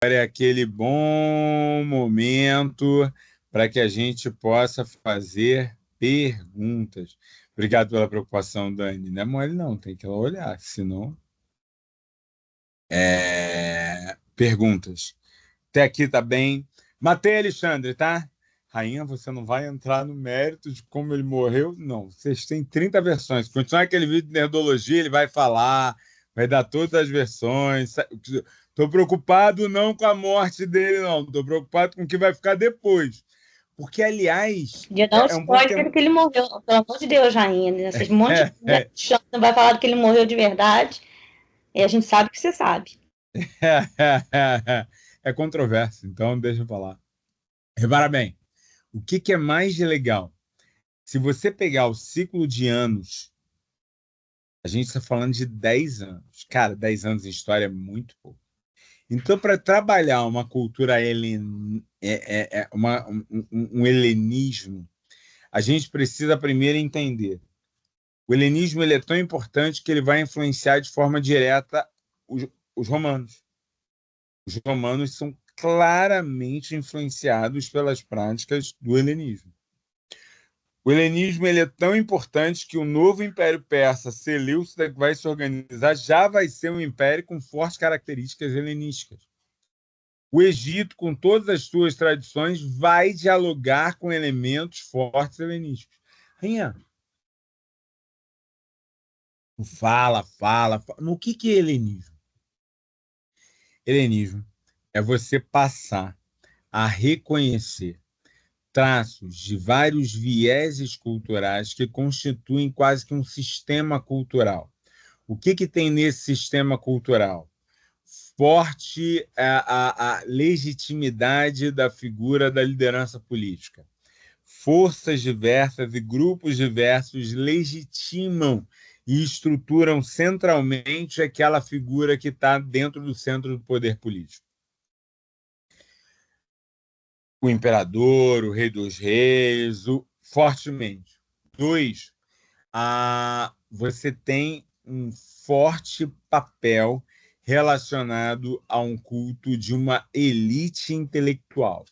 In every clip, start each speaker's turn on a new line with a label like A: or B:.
A: é aquele bom momento para que a gente possa fazer perguntas. Obrigado pela preocupação, Dani. Não é mole, não, tem que olhar, senão. Perguntas. Até aqui tá bem. Matei Alexandre, tá? Rainha, você não vai entrar no mérito de como ele morreu? Não. Vocês têm 30 versões. Se continuar aquele vídeo de nerdologia, ele vai falar, vai dar todas as versões. Estou preocupado não com a morte dele, não. Estou preocupado com o que vai ficar depois. Porque, aliás,
B: Podia dar um
A: é um ponto que é.
B: spoiler que ele morreu. Pelo amor de Deus, rainha. Esses monte de chance não vai falar que ele morreu de verdade. E a gente sabe que você sabe.
A: É controverso, então deixa eu falar. Repara bem, o que é mais legal? Se você pegar o ciclo de anos, a gente está falando de 10 anos. Cara, 10 anos em história é muito pouco. Então, para trabalhar uma cultura um helenismo, a gente precisa primeiro entender. O helenismo ele é tão importante que ele vai influenciar de forma direta os romanos. Os romanos são claramente influenciados pelas práticas do helenismo. O helenismo ele é tão importante que o novo Império Persa, Seleucida, que vai se organizar, já vai ser um império com fortes características helenísticas. O Egito, com todas as suas tradições, vai dialogar com elementos fortes helenísticos. Rainha, fala. No que é helenismo? Helenismo é você passar a reconhecer traços de vários vieses culturais que constituem quase que um sistema cultural. O que tem nesse sistema cultural? Forte a legitimidade da figura da liderança política. Forças diversas e grupos diversos legitimam e estruturam centralmente aquela figura que está dentro do centro do poder político. O imperador, o rei dos reis, fortemente. Dois, você tem um forte papel relacionado a um culto de uma elite intelectual.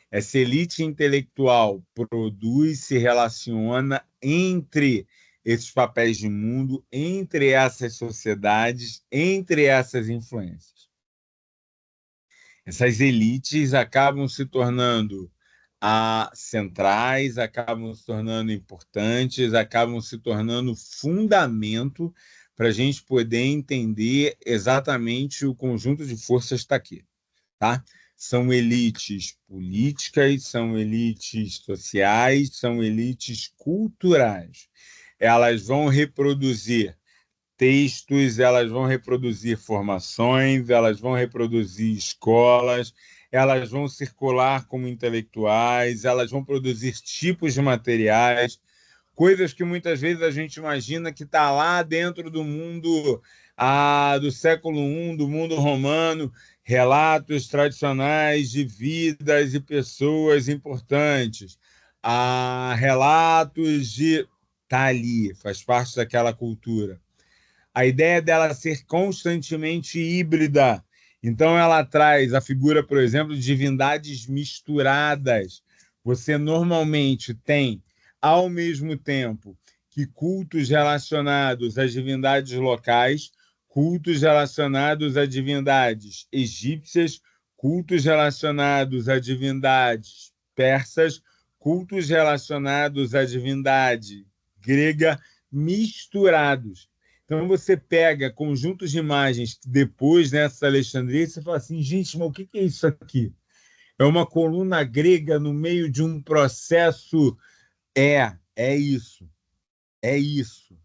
A: Essa elite intelectual produz, se relaciona entre esses papéis de mundo, entre essas sociedades, entre essas influências. Essas elites acabam se tornando centrais, acabam se tornando importantes, acabam se tornando fundamento para a gente poder entender exatamente o conjunto de forças que está aqui. Tá? São elites políticas, são elites sociais, são elites culturais. Elas vão reproduzir textos, elas vão reproduzir formações, elas vão reproduzir escolas, elas vão circular como intelectuais, elas vão produzir tipos de materiais, coisas que muitas vezes a gente imagina que está lá dentro do mundo do século I, do mundo romano, relatos tradicionais de vidas e pessoas importantes, relatos de. Está ali, faz parte daquela cultura. A ideia dela ser constantemente híbrida. Então, ela traz a figura, por exemplo, de divindades misturadas. Você normalmente tem, ao mesmo tempo, que cultos relacionados às divindades locais, cultos relacionados a divindades egípcias, cultos relacionados a divindades persas, cultos relacionados à divindade grega, misturados. Então você pega conjuntos de imagens depois nessa Alexandria e você fala assim, gente, mas o que é isso aqui? É uma coluna grega no meio de um processo. É isso. É isso.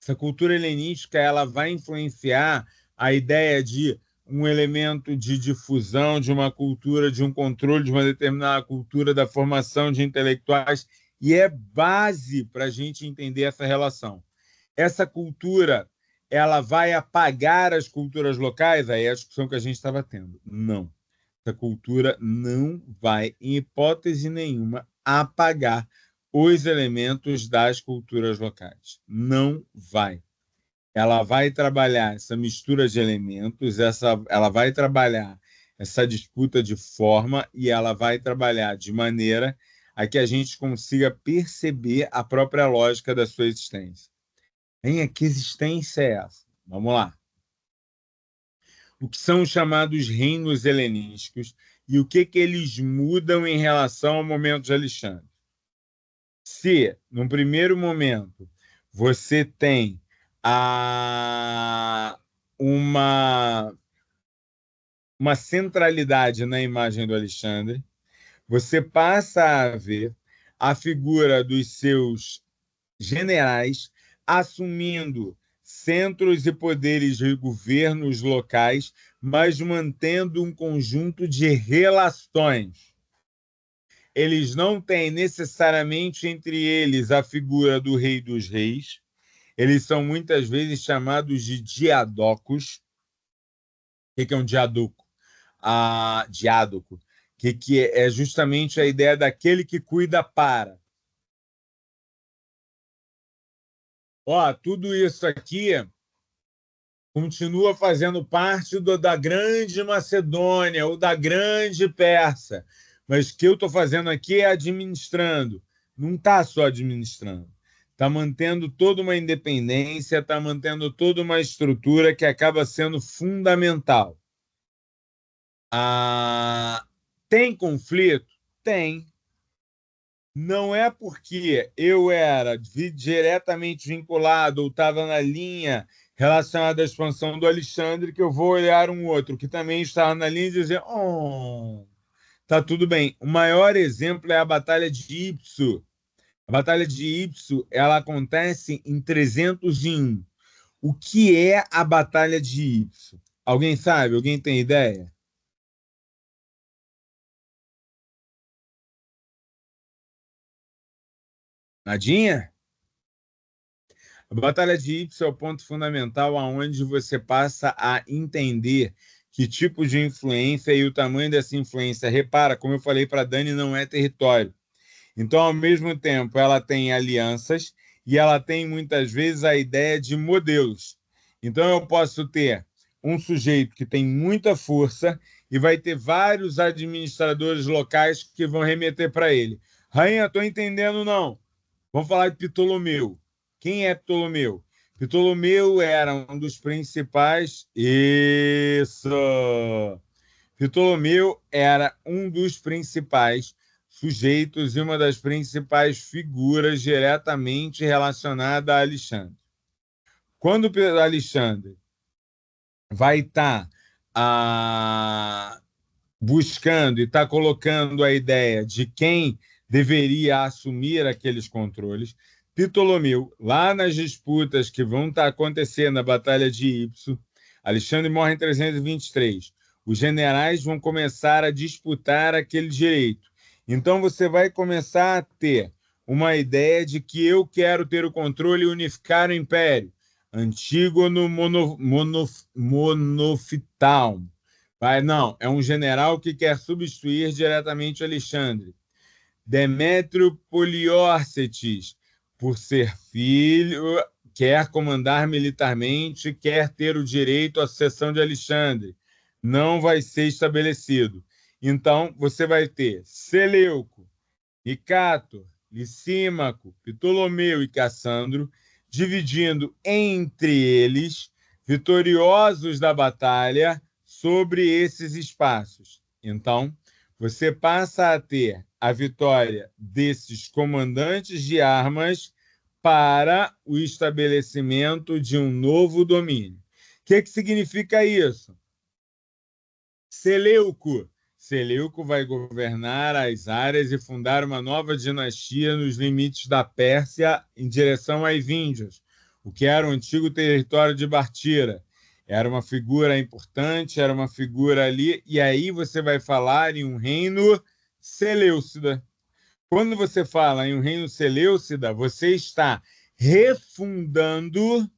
A: Essa cultura helenística ela vai influenciar a ideia de um elemento de difusão de uma cultura, de um controle de uma determinada cultura, da formação de intelectuais, e é base para a gente entender essa relação. Essa cultura ela vai apagar as culturas locais? Aí é a discussão que a gente estava tendo. Não. Essa cultura não vai, em hipótese nenhuma, apagar os elementos das culturas locais. Não vai. ela vai trabalhar essa mistura de elementos, ela vai trabalhar essa disputa de forma e ela vai trabalhar de maneira a que a gente consiga perceber a própria lógica da sua existência. Que existência é essa? Vamos lá. O que são os chamados reinos helenísticos e o que eles mudam em relação ao momento de Alexandre? Se, num primeiro momento, você tem uma centralidade na imagem do Alexandre, você passa a ver a figura dos seus generais assumindo centros e poderes de governos locais, mas mantendo um conjunto de relações. Eles não têm necessariamente entre eles a figura do rei dos reis, eles são muitas vezes chamados de diadocos. O que é um diadoco? Diádoco, que é justamente a ideia daquele que cuida para. Tudo isso aqui continua fazendo parte da grande Macedônia ou da grande Pérsia, mas o que eu estou fazendo aqui é administrando. Não está só administrando. Está mantendo toda uma independência, está mantendo toda uma estrutura que acaba sendo fundamental. Tem conflito? Tem. Não é porque eu era diretamente vinculado ou estava na linha relacionada à expansão do Alexandre que eu vou olhar um outro que também estava na linha e dizer: tá tudo bem. O maior exemplo é a Batalha de Ipso. A Batalha de Ipso ela acontece em 301. O que é a Batalha de Ipso? Alguém sabe? Alguém tem ideia? Nadinha? A Batalha de Ipso é o ponto fundamental aonde você passa a entender que tipo de influência e o tamanho dessa influência. Repara, como eu falei para a Dani, não é território. Então, ao mesmo tempo, ela tem alianças e ela tem, muitas vezes, a ideia de modelos. Então, eu posso ter um sujeito que tem muita força e vai ter vários administradores locais que vão remeter para ele. Rainha, estou entendendo, não. Vamos falar de Ptolomeu. Quem é Ptolomeu? Ptolomeu era um dos principais. Isso! Ptolomeu era um dos principais sujeitos e uma das principais figuras diretamente relacionada a Alexandre. Quando Alexandre vai estar buscando e está colocando a ideia de quem deveria assumir aqueles controles, Ptolomeu, lá nas disputas que vão estar acontecendo na Batalha de Ipso, Alexandre morre em 323. Os generais vão começar a disputar aquele direito. Então você vai começar a ter uma ideia de que eu quero ter o controle e unificar o império. Antígono Monofitaum. Não, é um general que quer substituir diretamente Alexandre. Demétrio Poliórcetes, por ser filho, quer comandar militarmente, quer ter o direito à sucessão de Alexandre. Não vai ser estabelecido. Então, você vai ter Seleuco, Nicator, Licímaco, Ptolomeu e Cassandro, dividindo entre eles, vitoriosos da batalha, sobre esses espaços. Então, você passa a ter a vitória desses comandantes de armas para o estabelecimento de um novo domínio. O que significa isso? Seleuco. Seleuco vai governar as áreas e fundar uma nova dinastia nos limites da Pérsia em direção aos Víndios, o que era o antigo território de Bartira. Era uma figura importante, era uma figura ali, e aí você vai falar em um reino seleucida. Quando você fala em um reino seleucida, você está refundando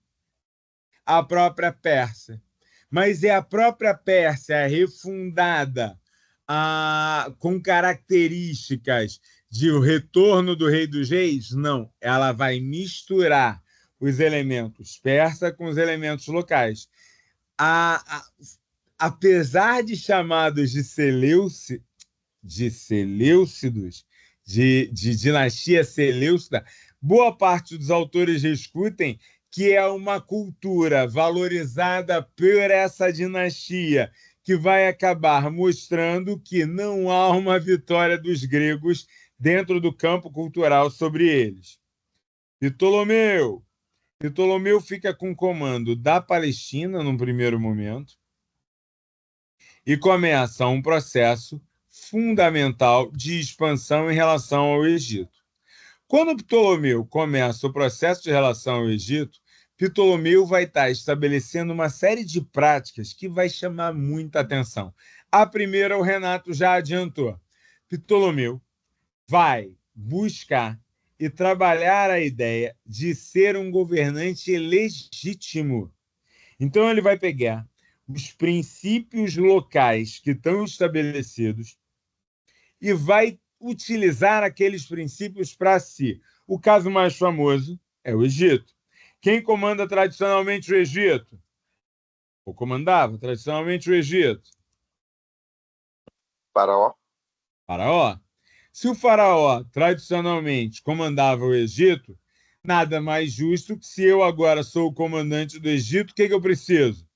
A: a própria Pérsia. Mas é a própria Pérsia refundada com características de o retorno do Rei dos Reis? Não, ela vai misturar os elementos persa com os elementos locais. Apesar de chamados de Seleucidos, de dinastia Seleucida, boa parte dos autores discutem que é uma cultura valorizada por essa dinastia, que vai acabar mostrando que não há uma vitória dos gregos dentro do campo cultural sobre eles. Ptolomeu fica com o comando da Palestina num primeiro momento e começa um processo fundamental de expansão em relação ao Egito. Quando Ptolomeu começa o processo de relação ao Egito, Ptolomeu vai estar estabelecendo uma série de práticas que vai chamar muita atenção. A primeira, o Renato já adiantou. Ptolomeu vai buscar e trabalhar a ideia de ser um governante legítimo. Então, ele vai pegar os princípios locais que estão estabelecidos e vai utilizar aqueles princípios para si. O caso mais famoso é o Egito. Quem comanda tradicionalmente o Egito? Ou comandava tradicionalmente o Egito?
C: Faraó.
A: Faraó. Se o faraó tradicionalmente comandava o Egito, nada mais justo que se eu agora sou o comandante do Egito, o que eu preciso?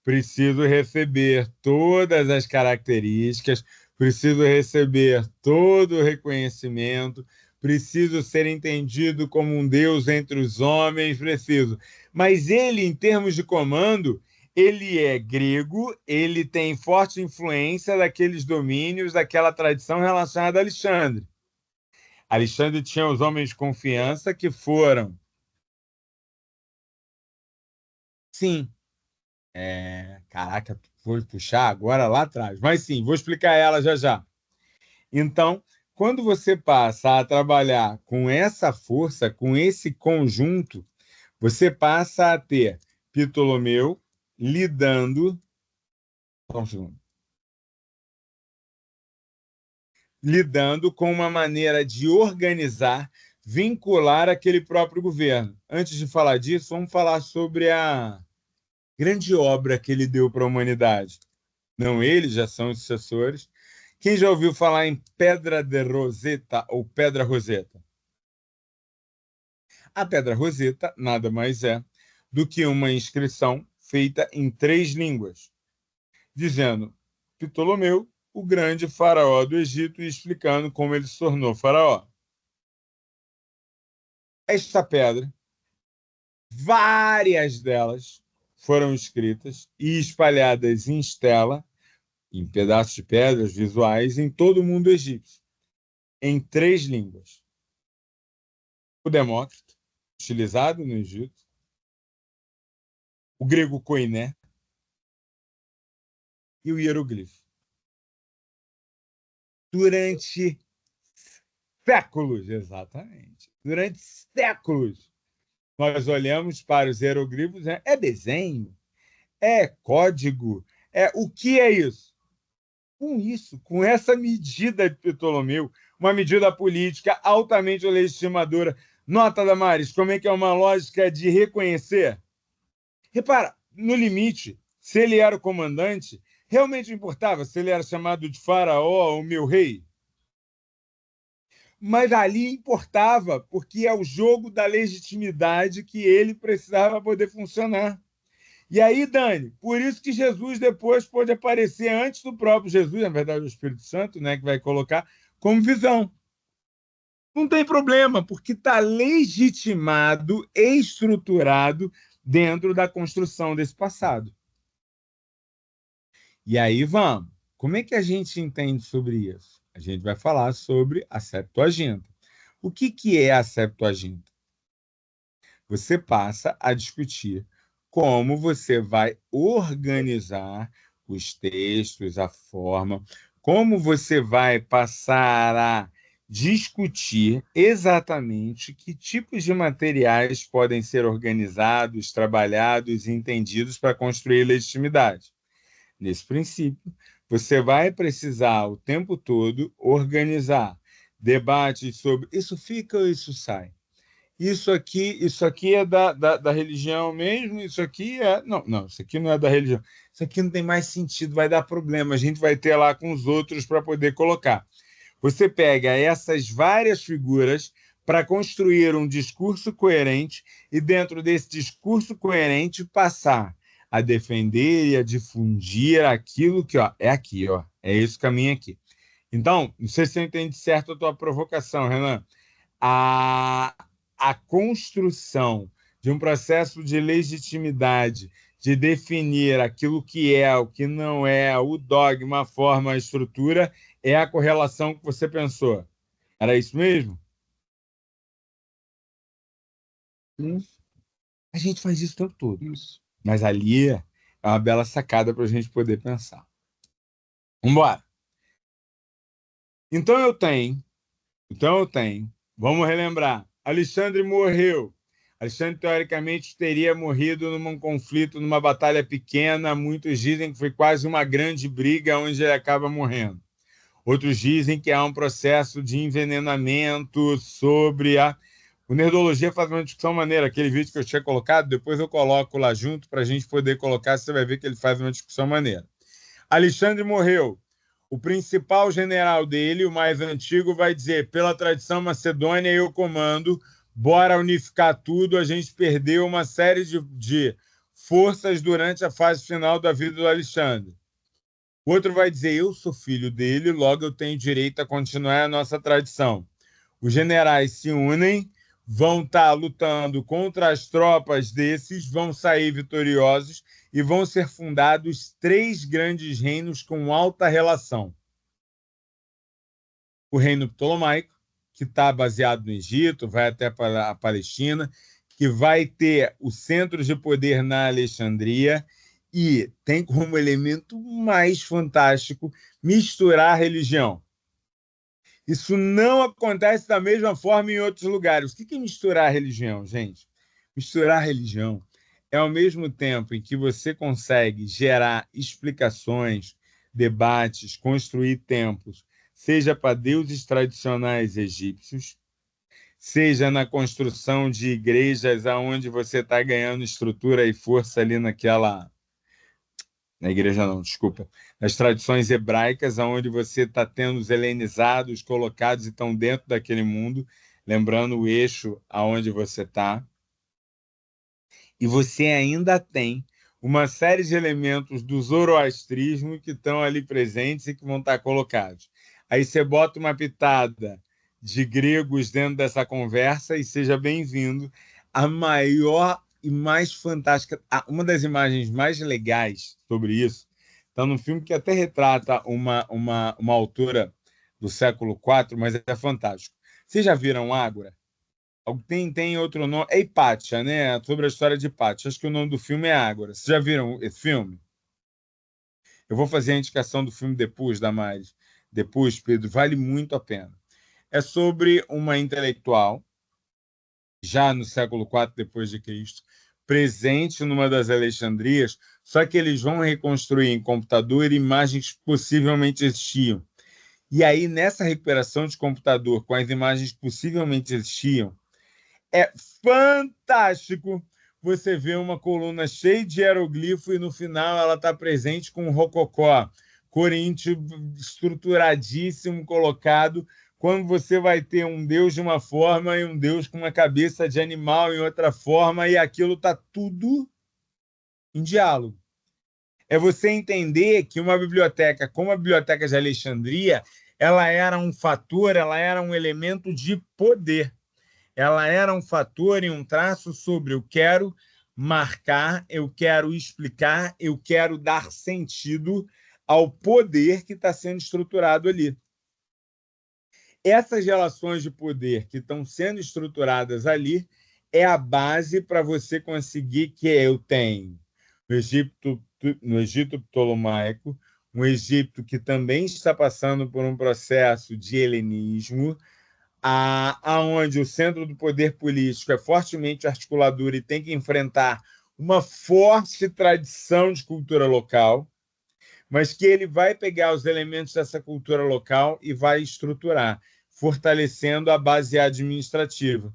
A: Preciso receber todas as características, preciso receber todo o reconhecimento, preciso ser entendido como um Deus entre os homens, preciso. Mas ele, em termos de comando, ele é grego, ele tem forte influência daqueles domínios, daquela tradição relacionada a Alexandre. Alexandre tinha os homens de confiança que foram. Sim. Caraca, vou puxar agora lá atrás. Mas sim, vou explicar ela já já. Então, quando você passa a trabalhar com essa força, com esse conjunto, você passa a ter Ptolomeu lidando. Só um segundo. Lidando com uma maneira de organizar, vincular aquele próprio governo. Antes de falar disso, vamos falar sobre a grande obra que ele deu para a humanidade. Não eles, já são os sucessores. Quem já ouviu falar em Pedra de Roseta ou Pedra Roseta? A Pedra Roseta nada mais é do que uma inscrição feita em 3 línguas, dizendo Ptolomeu, o grande faraó do Egito, e explicando como ele se tornou faraó. Esta pedra, várias delas foram escritas e espalhadas em estela, em pedaços de pedras visuais, em todo o mundo egípcio, em 3 línguas. O Demócrito, utilizado no Egito, o grego koiné e o hieroglifo. Durante séculos, exatamente, durante séculos, nós olhamos para os hieroglifos, é desenho, é código, o que é isso? Com essa medida de Ptolomeu, uma medida política altamente legitimadora. Nota, Damares, como é que é uma lógica de reconhecer? Repara, no limite, se ele era o comandante, realmente importava se ele era chamado de faraó ou meu rei? Mas ali importava, porque é o jogo da legitimidade que ele precisava poder funcionar. E aí, Dani, por isso que Jesus depois pôde aparecer antes do próprio Jesus, na verdade, o Espírito Santo, né, que vai colocar como visão. Não tem problema, porque está legitimado, estruturado dentro da construção desse passado. E aí vamos. Como é que a gente entende sobre isso? A gente vai falar sobre a Septuaginta. O que é a Septuaginta? Você passa a discutir como você vai organizar os textos, a forma, como você vai passar a discutir exatamente que tipos de materiais podem ser organizados, trabalhados e entendidos para construir legitimidade. Nesse princípio, você vai precisar o tempo todo organizar debates sobre isso fica ou isso sai. isso aqui é da religião mesmo, isso aqui é. Não, não, isso aqui não é da religião. Isso aqui não tem mais sentido, vai dar problema. A gente vai ter lá com os outros para poder colocar. Você pega essas várias figuras para construir um discurso coerente e, dentro desse discurso coerente, passar a defender e a difundir aquilo que ó, é aqui, ó, é esse caminho aqui. Então, não sei se eu entendi certo a tua provocação, Renan. A, a construção de um processo de legitimidade, de definir aquilo que é, o que não é, o dogma, a forma, a estrutura, é a correlação que você pensou. Era isso mesmo?
C: Isso.
A: A gente faz isso o tempo todo.
C: Isso.
A: Mas ali é uma bela sacada para a gente poder pensar. Vamos embora. Então eu tenho. Vamos relembrar. Alexandre morreu. Alexandre, teoricamente, teria morrido num conflito, numa batalha pequena. Muitos dizem que foi quase uma grande briga onde ele acaba morrendo. Outros dizem que há um processo de envenenamento sobre a... O Nerdologia faz uma discussão maneira. Aquele vídeo que eu tinha colocado, depois eu coloco lá junto para a gente poder colocar. Você vai ver que ele faz uma discussão maneira. Alexandre morreu. O principal general dele, o mais antigo, vai dizer: pela tradição macedônia, eu comando, bora unificar tudo. A gente perdeu uma série de forças durante a fase final da vida do Alexandre. O outro vai dizer: eu sou filho dele, logo eu tenho direito a continuar a nossa tradição. Os generais se unem, vão estar lutando contra as tropas desses, vão sair vitoriosos e vão ser fundados 3 grandes reinos com alta relação. O reino ptolomaico, que está baseado no Egito, vai até para a Palestina, que vai ter o centro de poder na Alexandria e tem como elemento mais fantástico misturar a religião. Isso não acontece da mesma forma em outros lugares. O que é misturar a religião, gente? Misturar a religião é ao mesmo tempo em que você consegue gerar explicações, debates, construir templos, seja para deuses tradicionais egípcios, seja na construção de igrejas aonde você está ganhando estrutura e força ali naquela... Na igreja não, desculpa. Nas tradições hebraicas, onde você está tendo os helenizados colocados e estão dentro daquele mundo, lembrando o eixo aonde você está. E você ainda tem uma série de elementos do zoroastrismo que estão ali presentes e que vão estar colocados. Aí você bota uma pitada de gregos dentro dessa conversa e seja bem-vindo. A maior e mais fantástica, uma das imagens mais legais sobre isso, está num filme que até retrata uma autora do século IV, mas é fantástico. Vocês já viram Ágora? Tem outro nome, é Hipátia, né? Sobre a história de Hipátia. Acho que o nome do filme é Ágora. Vocês já viram esse filme? Eu vou fazer a indicação do filme depois, Damares. Depois, Pedro, vale muito a pena. É sobre uma intelectual, já no século IV depois de Cristo, presente numa das Alexandrias, só que eles vão reconstruir em computador imagens que possivelmente existiam. E aí, nessa recuperação de computador com as imagens que possivelmente existiam, é fantástico você ver uma coluna cheia de hieroglifo e no final ela está presente com um rococó coríntio estruturadíssimo colocado, quando você vai ter um deus de uma forma e um deus com uma cabeça de animal em outra forma, e aquilo está tudo em diálogo. É você entender que uma biblioteca como a Biblioteca de Alexandria, ela era um fator, ela era um elemento de poder. Ela era um fator e um traço sobre eu quero marcar, eu quero explicar, eu quero dar sentido ao poder que está sendo estruturado ali. Essas relações de poder que estão sendo estruturadas ali é a base para você conseguir que eu tenho no Egito ptolomaico, um Egito que também está passando por um processo de helenismo, aonde o centro do poder político é fortemente articulador e tem que enfrentar uma forte tradição de cultura local, mas que ele vai pegar os elementos dessa cultura local e vai estruturar, fortalecendo a base administrativa.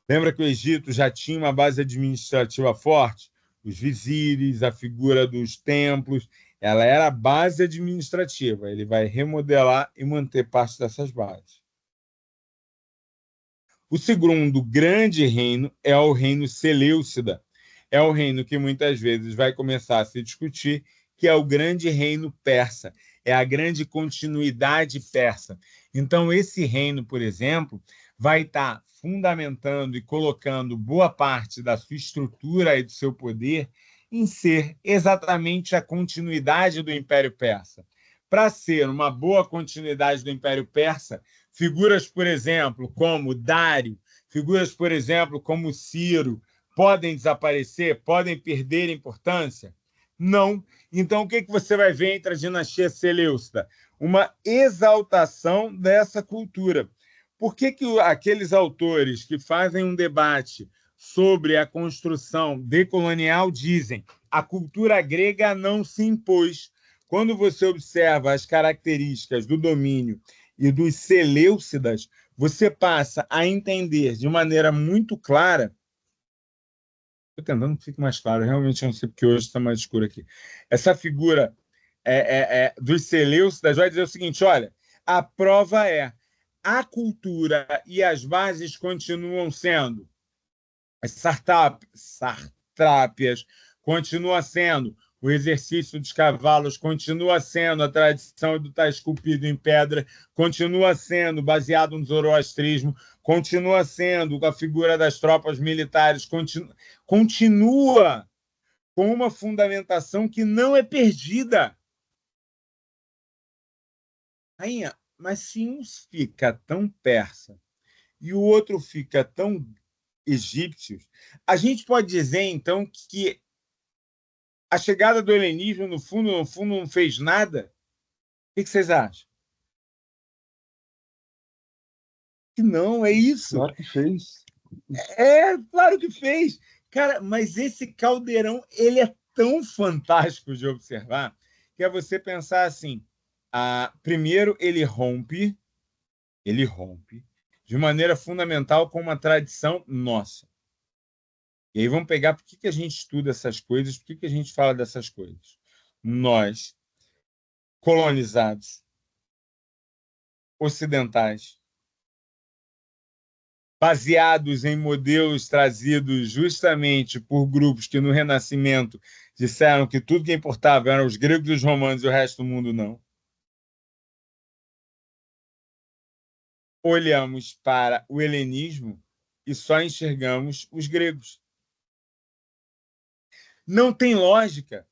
A: Lembra que o Egito já tinha uma base administrativa forte? Os vizires, a figura dos templos, ela era a base administrativa. Ele vai remodelar e manter parte dessas bases. O segundo grande reino é o reino Seleucida. É o reino que muitas vezes vai começar a se discutir, que é o grande reino persa. É a grande continuidade persa. Então, esse reino, por exemplo, vai estar fundamentando e colocando boa parte da sua estrutura e do seu poder em ser exatamente a continuidade do Império Persa. Para ser uma boa continuidade do Império Persa, figuras, por exemplo, como Dário, figuras, por exemplo, como Ciro, podem desaparecer, podem perder importância? Não. Então, o que você vai ver entre a dinastia Seleucida? Uma exaltação dessa cultura. Por que aqueles autores que fazem um debate sobre a construção decolonial dizem que a cultura grega não se impôs? Quando você observa as características do domínio e dos Seleucidas, você passa a entender de maneira muito clara. Estou tentando que fique mais claro, realmente eu não sei porque hoje está mais escuro aqui. Essa figura dos Seleucidas vai dizer o seguinte: olha, a prova é a cultura e as bases continuam sendo as sartrápias, continua sendo o exercício dos cavalos, continua sendo a tradição do estar esculpido em pedra, continua sendo baseado no zoroastrismo, continua sendo a figura das tropas militares, continua com uma fundamentação que não é perdida. Rainha, mas se um fica tão persa e o outro fica tão egípcio, a gente pode dizer, então, que a chegada do helenismo, no fundo, não fez nada? O que vocês acham? Que não, é isso.
C: Claro que fez.
A: Claro que fez. Cara, mas esse caldeirão, ele é tão fantástico de observar, que é você pensar assim, primeiro ele rompe de maneira fundamental com uma tradição nossa. E aí vamos pegar por que a gente estuda essas coisas, por que a gente fala dessas coisas. Nós, colonizados, ocidentais, baseados em modelos trazidos justamente por grupos que no Renascimento disseram que tudo que importava eram os gregos e os romanos e o resto do mundo não. Olhamos para o helenismo e só enxergamos os gregos. Não tem lógica.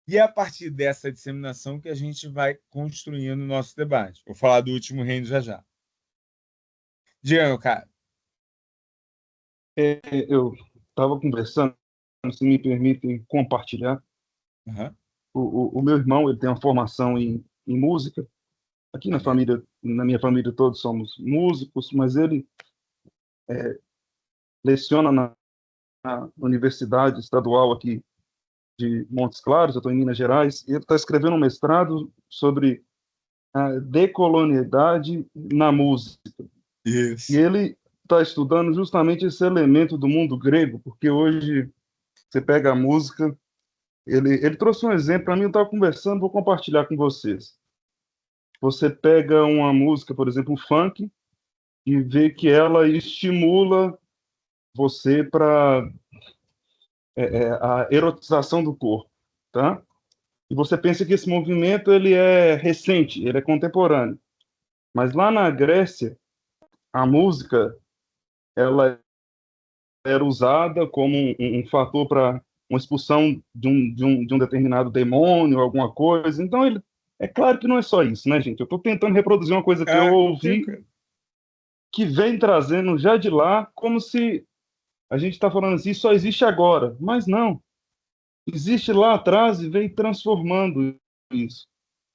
A: E é a partir dessa disseminação que a gente vai construindo o nosso debate. Vou falar do último reino já. Diga, meu cara.
C: Eu estava conversando, se me permitem compartilhar.
A: Uhum.
C: O meu irmão, ele tem uma formação em música. Aqui na minha família todos somos músicos, mas ele leciona na Universidade Estadual aqui de Montes Claros, eu estou em Minas Gerais, e ele está escrevendo um mestrado sobre a decolonialidade na música.
A: Isso.
C: E ele está estudando justamente esse elemento do mundo grego, porque hoje você pega a música, ele trouxe um exemplo para mim, eu estava conversando, vou compartilhar com vocês. Você pega uma música, por exemplo, um funk, e vê que ela estimula você para a erotização do corpo, tá? E você pensa que esse movimento ele é recente, ele é contemporâneo. Mas lá na Grécia, a música ela era usada como um fator para uma expulsão de um determinado demônio, alguma coisa. Então, é claro que não é só isso, né, gente? Eu estou tentando reproduzir uma coisa que eu ouvi, que vem trazendo já de lá, como se a gente está falando assim, só existe agora. Mas não. Existe lá atrás e vem transformando isso.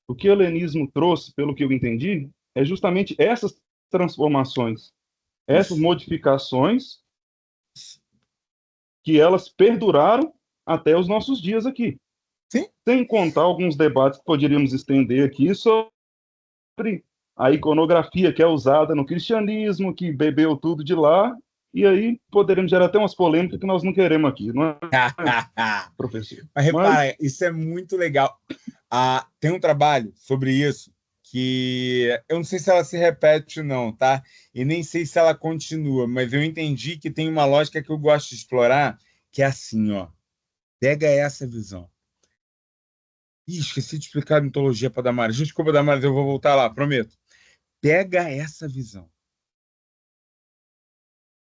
C: O que o helenismo trouxe, pelo que eu entendi, é justamente essas transformações, essas modificações que elas perduraram até os nossos dias aqui.
A: Sim.
C: Sem contar alguns debates que poderíamos estender aqui sobre a iconografia que é usada no cristianismo, que bebeu tudo de lá E aí poderemos gerar até umas polêmicas que nós não queremos aqui, não é, professor?
A: Mas repara, isso é muito legal. Tem um trabalho sobre isso que eu não sei se ela se repete, não, tá? E nem sei se ela continua, mas eu entendi que tem uma lógica que eu gosto de explorar, que é assim, ó. Pega essa visão. Ih, esqueci de explicar a mitologia para Damares. Desculpa, Damares, eu vou voltar lá, prometo. Pega essa visão.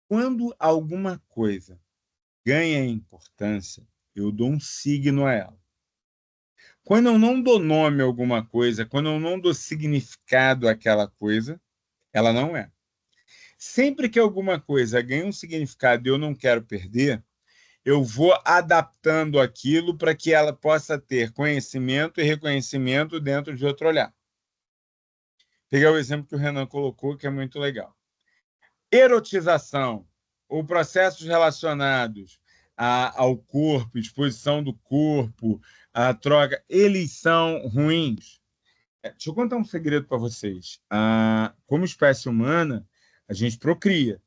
A: Quando alguma coisa ganha importância, eu dou um signo a ela. Quando eu não dou nome a alguma coisa, quando eu não dou significado àquela coisa, ela não é. Sempre que alguma coisa ganha um significado e eu não quero perder, eu vou adaptando aquilo para que ela possa ter conhecimento e reconhecimento dentro de outro olhar. Pegar o exemplo que o Renan colocou, que é muito legal. Erotização ou processos relacionados ao corpo, exposição do corpo, a troca, eles são ruins. Deixa eu contar um segredo para vocês. Como espécie humana, a gente procria.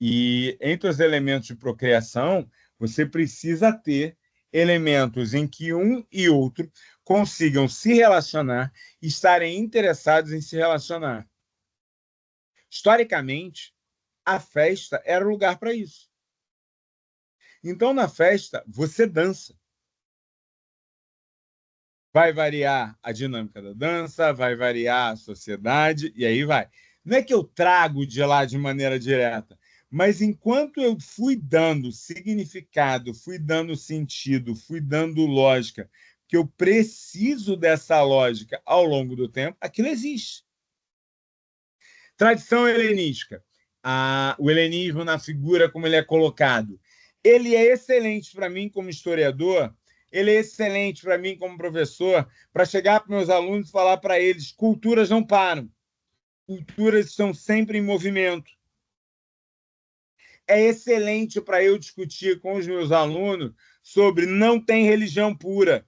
A: E entre os elementos de procriação, você precisa ter elementos em que um e outro consigam se relacionar e estarem interessados em se relacionar. Historicamente, a festa era o lugar para isso. Então, na festa, você dança. Vai variar a dinâmica da dança, vai variar a sociedade, e aí vai. Não é que eu trago de lá de maneira direta, mas enquanto eu fui dando significado, fui dando sentido, fui dando lógica, que eu preciso dessa lógica ao longo do tempo, aquilo existe. Tradição helenística. O helenismo na figura como ele é colocado. Ele é excelente para mim como historiador, ele é excelente para mim como professor, para chegar para meus alunos e falar para eles: culturas não param, culturas estão sempre em movimento. É excelente para eu discutir com os meus alunos sobre não tem religião pura.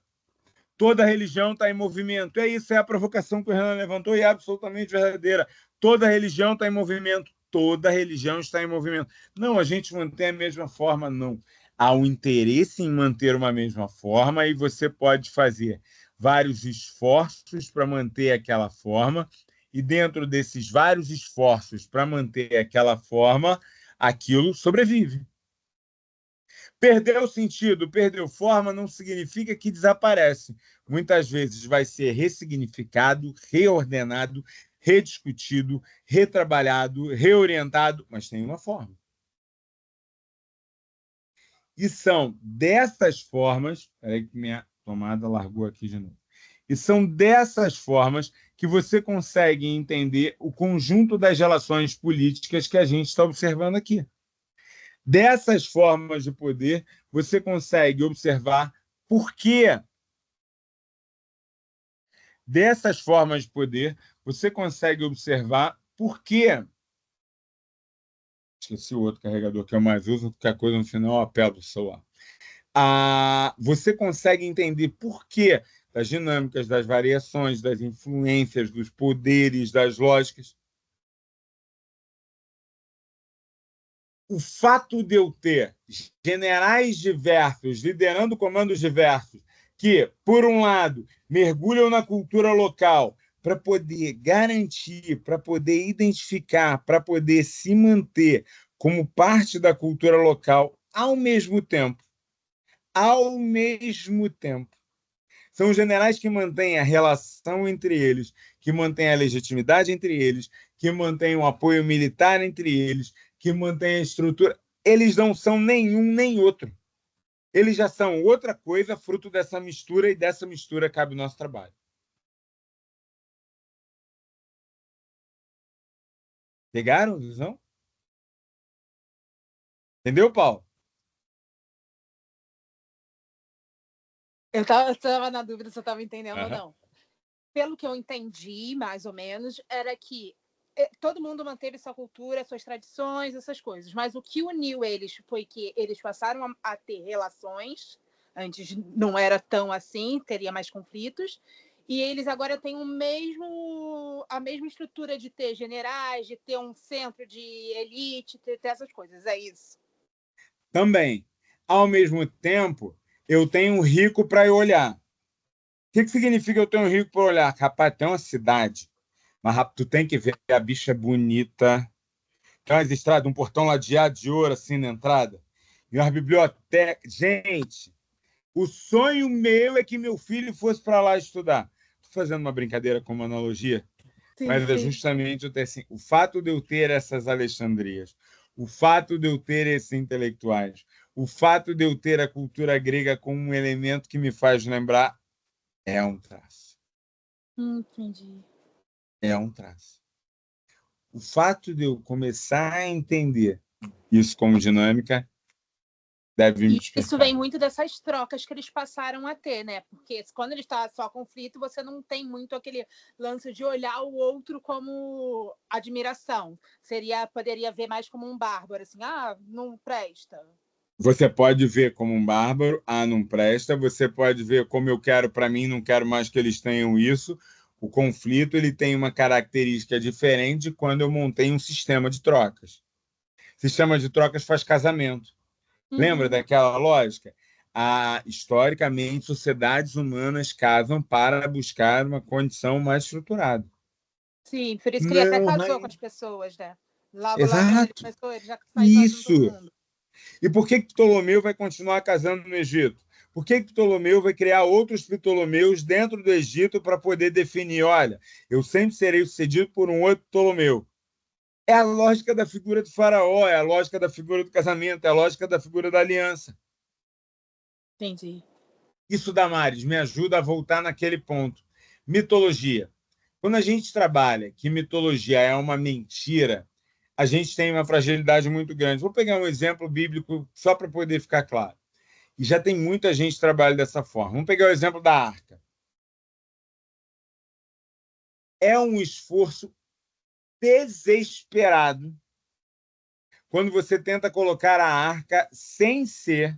A: Toda religião está em movimento. É isso, é a provocação que o Renan levantou e é absolutamente verdadeira. Toda religião está em movimento. Toda religião está em movimento. Não, a gente mantém a mesma forma, não. Há um interesse em manter uma mesma forma e você pode fazer vários esforços para manter aquela forma e dentro desses vários esforços para manter aquela forma, aquilo sobrevive. Perdeu sentido, perdeu forma, não significa que desaparece. Muitas vezes vai ser ressignificado, reordenado, rediscutido, retrabalhado, reorientado, mas tem uma forma. E são dessas formas. Peraí, que minha tomada largou aqui de novo. E são dessas formas que você consegue entender o conjunto das relações políticas que a gente está observando aqui. Dessas formas de poder, você consegue observar por quê. Dessas formas de poder, você consegue observar por quê. Esqueci o outro carregador que eu mais uso, qualquer coisa no final eu apelo do celular. Você consegue entender por quê das dinâmicas, das variações, das influências, dos poderes, das lógicas. O fato de eu ter generais diversos liderando comandos diversos que, por um lado, mergulham na cultura local para poder garantir, para poder identificar, para poder se manter como parte da cultura local ao mesmo tempo. Ao mesmo tempo. São generais que mantêm a relação entre eles, que mantêm a legitimidade entre eles, que mantêm o apoio militar entre eles, que mantêm a estrutura. Eles não são nenhum nem outro. Eles já são outra coisa, fruto dessa mistura, e dessa mistura cabe o nosso trabalho. Pegaram a visão? Entendeu, Paulo?
D: Eu estava na dúvida se eu estava entendendo ou não. Pelo que eu entendi, mais ou menos, era que todo mundo manteve sua cultura, suas tradições, essas coisas. Mas o que uniu eles foi que eles passaram a ter relações. Antes não era tão assim, teria mais conflitos. E eles agora têm a mesma estrutura de ter generais, de ter um centro de elite, ter essas coisas. É isso.
A: Também. Ao mesmo tempo, eu tenho um rico para olhar. O que significa eu tenho um rico para olhar? Rapaz, tem uma cidade, mas tu tem que ver, a bicha é bonita. Tem umas estradas, um portão ladeado de ouro assim na entrada. E uma biblioteca. Gente, o sonho meu é que meu filho fosse para lá estudar. Estou fazendo uma brincadeira com uma analogia, mas é justamente assim, o fato de eu ter essas Alexandrias, o fato de eu ter esses intelectuais, o fato de eu ter a cultura grega como um elemento que me faz lembrar é um traço.
D: Entendi.
A: É um traço. O fato de eu começar a entender isso como dinâmica deve me
D: E isso
A: despertar.
D: vem muito dessas trocas que eles passaram a ter, né? Porque quando ele está só conflito, você não tem muito aquele lance de olhar o outro como admiração. Poderia ver mais como um bárbaro, assim, não presta.
A: Você pode ver como um bárbaro, não presta. Você pode ver como eu quero para mim, não quero mais que eles tenham isso. O conflito ele tem uma característica diferente de quando eu montei um sistema de trocas. Sistema de trocas faz casamento. Lembra daquela lógica? Historicamente, sociedades humanas casam para buscar uma condição mais estruturada.
D: Sim, por isso que ele até
A: Não,
D: casou com as pessoas, né? Logo quando ele
A: exato.
D: começou, ele já saiu casando todo
A: Isso.
D: mundo.
A: E por que Ptolomeu vai continuar casando no Egito? Por que Ptolomeu vai criar outros Ptolomeus dentro do Egito para poder definir, olha, eu sempre serei sucedido por um outro Ptolomeu? É a lógica da figura do faraó, é a lógica da figura do casamento, é a lógica da figura da aliança.
D: Entendi.
A: Isso, Damares, me ajuda a voltar naquele ponto. Mitologia. Quando a gente trabalha que mitologia é uma mentira, a gente tem uma fragilidade muito grande. Vou pegar um exemplo bíblico só para poder ficar claro. E já tem muita gente que trabalha dessa forma. Vamos pegar o exemplo da arca. É um esforço desesperado quando você tenta colocar a arca sem ser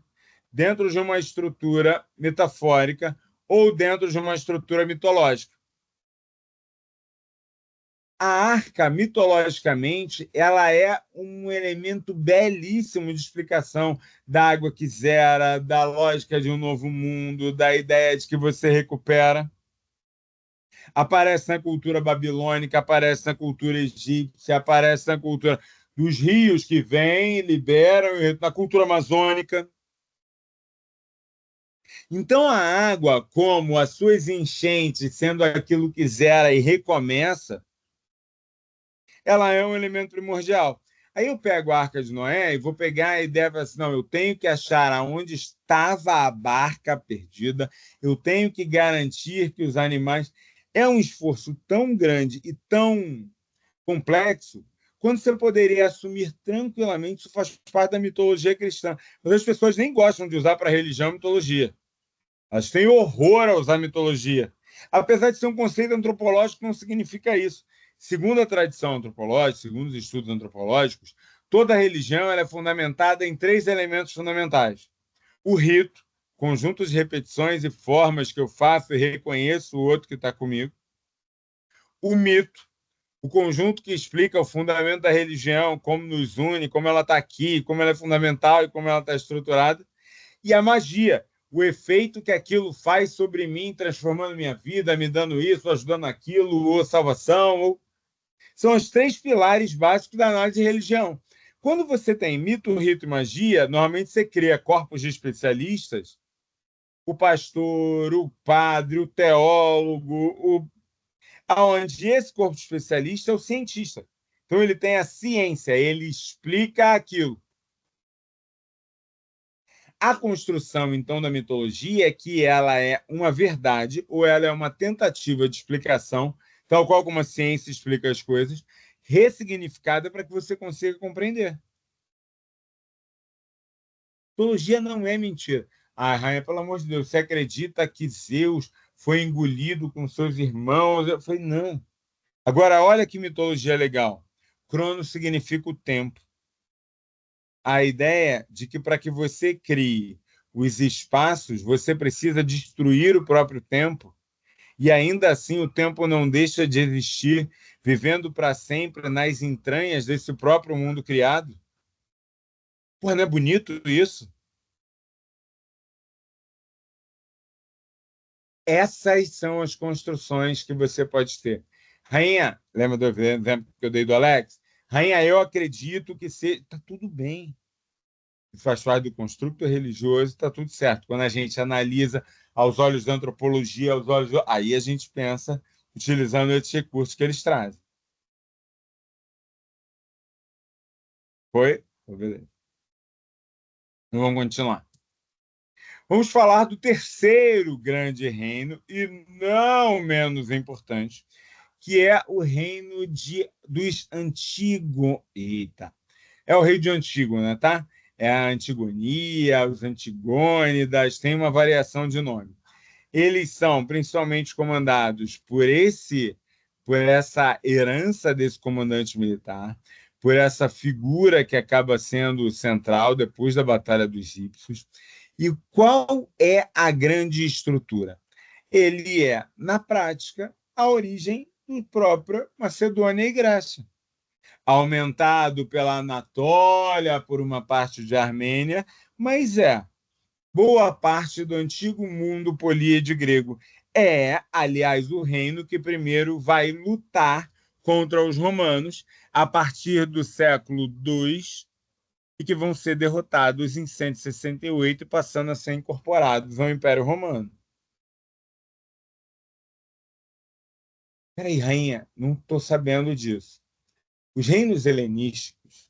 A: dentro de uma estrutura metafórica ou dentro de uma estrutura mitológica. A arca, mitologicamente, ela é um elemento belíssimo de explicação da água que zera, da lógica de um novo mundo, da ideia de que você recupera. Aparece na cultura babilônica, aparece na cultura egípcia, aparece na cultura dos rios que vêm, liberam, na cultura amazônica. Então, a água, como as suas enchentes, sendo aquilo que zera e recomeça, ela é um elemento primordial. Aí eu pego a Arca de Noé e vou pegar a ideia assim, não, eu tenho que achar aonde estava a barca perdida, eu tenho que garantir que os animais... É um esforço tão grande e tão complexo, quando você poderia assumir tranquilamente, isso faz parte da mitologia cristã. Mas as pessoas nem gostam de usar para religião mitologia. Elas têm horror a usar mitologia. Apesar de ser um conceito antropológico, não significa isso. Segundo a tradição antropológica, segundo os estudos antropológicos, toda religião ela é fundamentada em três elementos fundamentais. O rito, conjunto de repetições e formas que eu faço e reconheço o outro que está comigo. O mito, o conjunto que explica o fundamento da religião, como nos une, como ela está aqui, como ela é fundamental e como ela está estruturada. E a magia, o efeito que aquilo faz sobre mim, transformando minha vida, me dando isso, ajudando aquilo, ou salvação. São os três pilares básicos da análise de religião. Quando você tem mito, rito e magia, normalmente você cria corpos de especialistas, o pastor, o padre, o teólogo, aonde esse corpo de especialista é o cientista. Então ele tem a ciência, ele explica aquilo. A construção, então, da mitologia é que ela é uma verdade ou ela é uma tentativa de explicação, tal qual como a ciência explica as coisas, ressignificada para que você consiga compreender. Mitologia não é mentira. Rainha, pelo amor de Deus, você acredita que Zeus foi engolido com seus irmãos? Eu falei, não. Agora, olha que mitologia legal. Cronos significa o tempo. A ideia de que para que você crie os espaços, você precisa destruir o próprio tempo. e ainda assim o tempo não deixa de existir, vivendo para sempre nas entranhas desse próprio mundo criado? Pô, não é bonito isso? Essas são as construções que você pode ter. Rainha, lembra do exemplo que eu dei do Alex? Rainha, eu acredito que está tudo bem. Faz parte do construto religioso, está tudo certo. Quando a gente analisa aos olhos da antropologia, aos olhos aí a gente pensa utilizando esses recursos que eles trazem. Foi? Beleza. Então, vamos continuar. Vamos falar do terceiro grande reino, e não menos importante, que é o reino dos Antígonos. Eita! É o rei de Antígona, tá? É a Antigonia, os Antigônidas, tem uma variação de nome. Eles são principalmente comandados por essa herança desse comandante militar, por essa figura que acaba sendo central depois da Batalha dos Ípsios. E qual é a grande estrutura? Ele é, na prática, a origem do próprio Macedônia e Grécia, aumentado pela Anatólia, por uma parte de Armênia, mas boa parte do antigo mundo políede grego. É, aliás, o reino que primeiro vai lutar contra os romanos a partir do século II e que vão ser derrotados em 168, passando a ser incorporados ao Império Romano. Peraí, rainha, não estou sabendo disso. Os reinos helenísticos,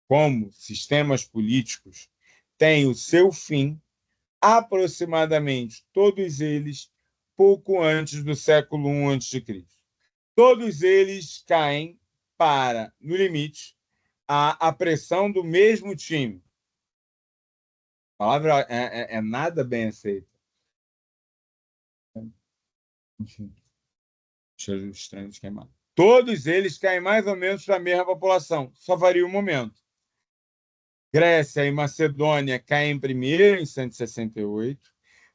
A: como sistemas políticos, têm o seu fim aproximadamente todos eles pouco antes do século I a.C. Todos eles caem para, no limite, a pressão do mesmo time. A palavra é nada bem aceita. Enfim, cheiro estranho de queimado. Todos eles caem mais ou menos para a mesma população, só varia o momento. Grécia e Macedônia caem primeiro, em 168.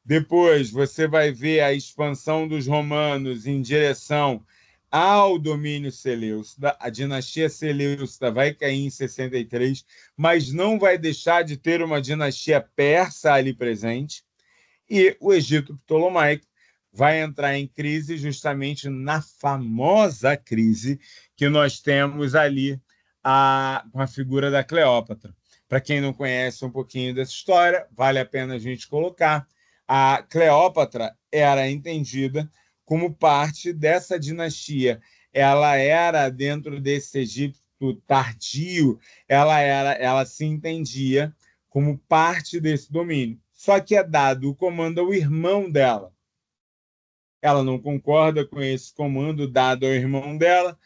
A: Depois você vai ver a expansão dos romanos em direção ao domínio seleucida. A dinastia seleucida vai cair em 63, mas não vai deixar de ter uma dinastia persa ali presente. E o Egito Ptolomaico vai entrar em crise justamente na famosa crise que nós temos ali com a figura da Cleópatra. Para quem não conhece um pouquinho dessa história, vale a pena a gente colocar. A Cleópatra era entendida como parte dessa dinastia. Ela era, dentro desse Egito tardio, ela se entendia como parte desse domínio. Só que é dado o comando ao irmão dela. Ela não concorda com esse comando dado ao irmão dela,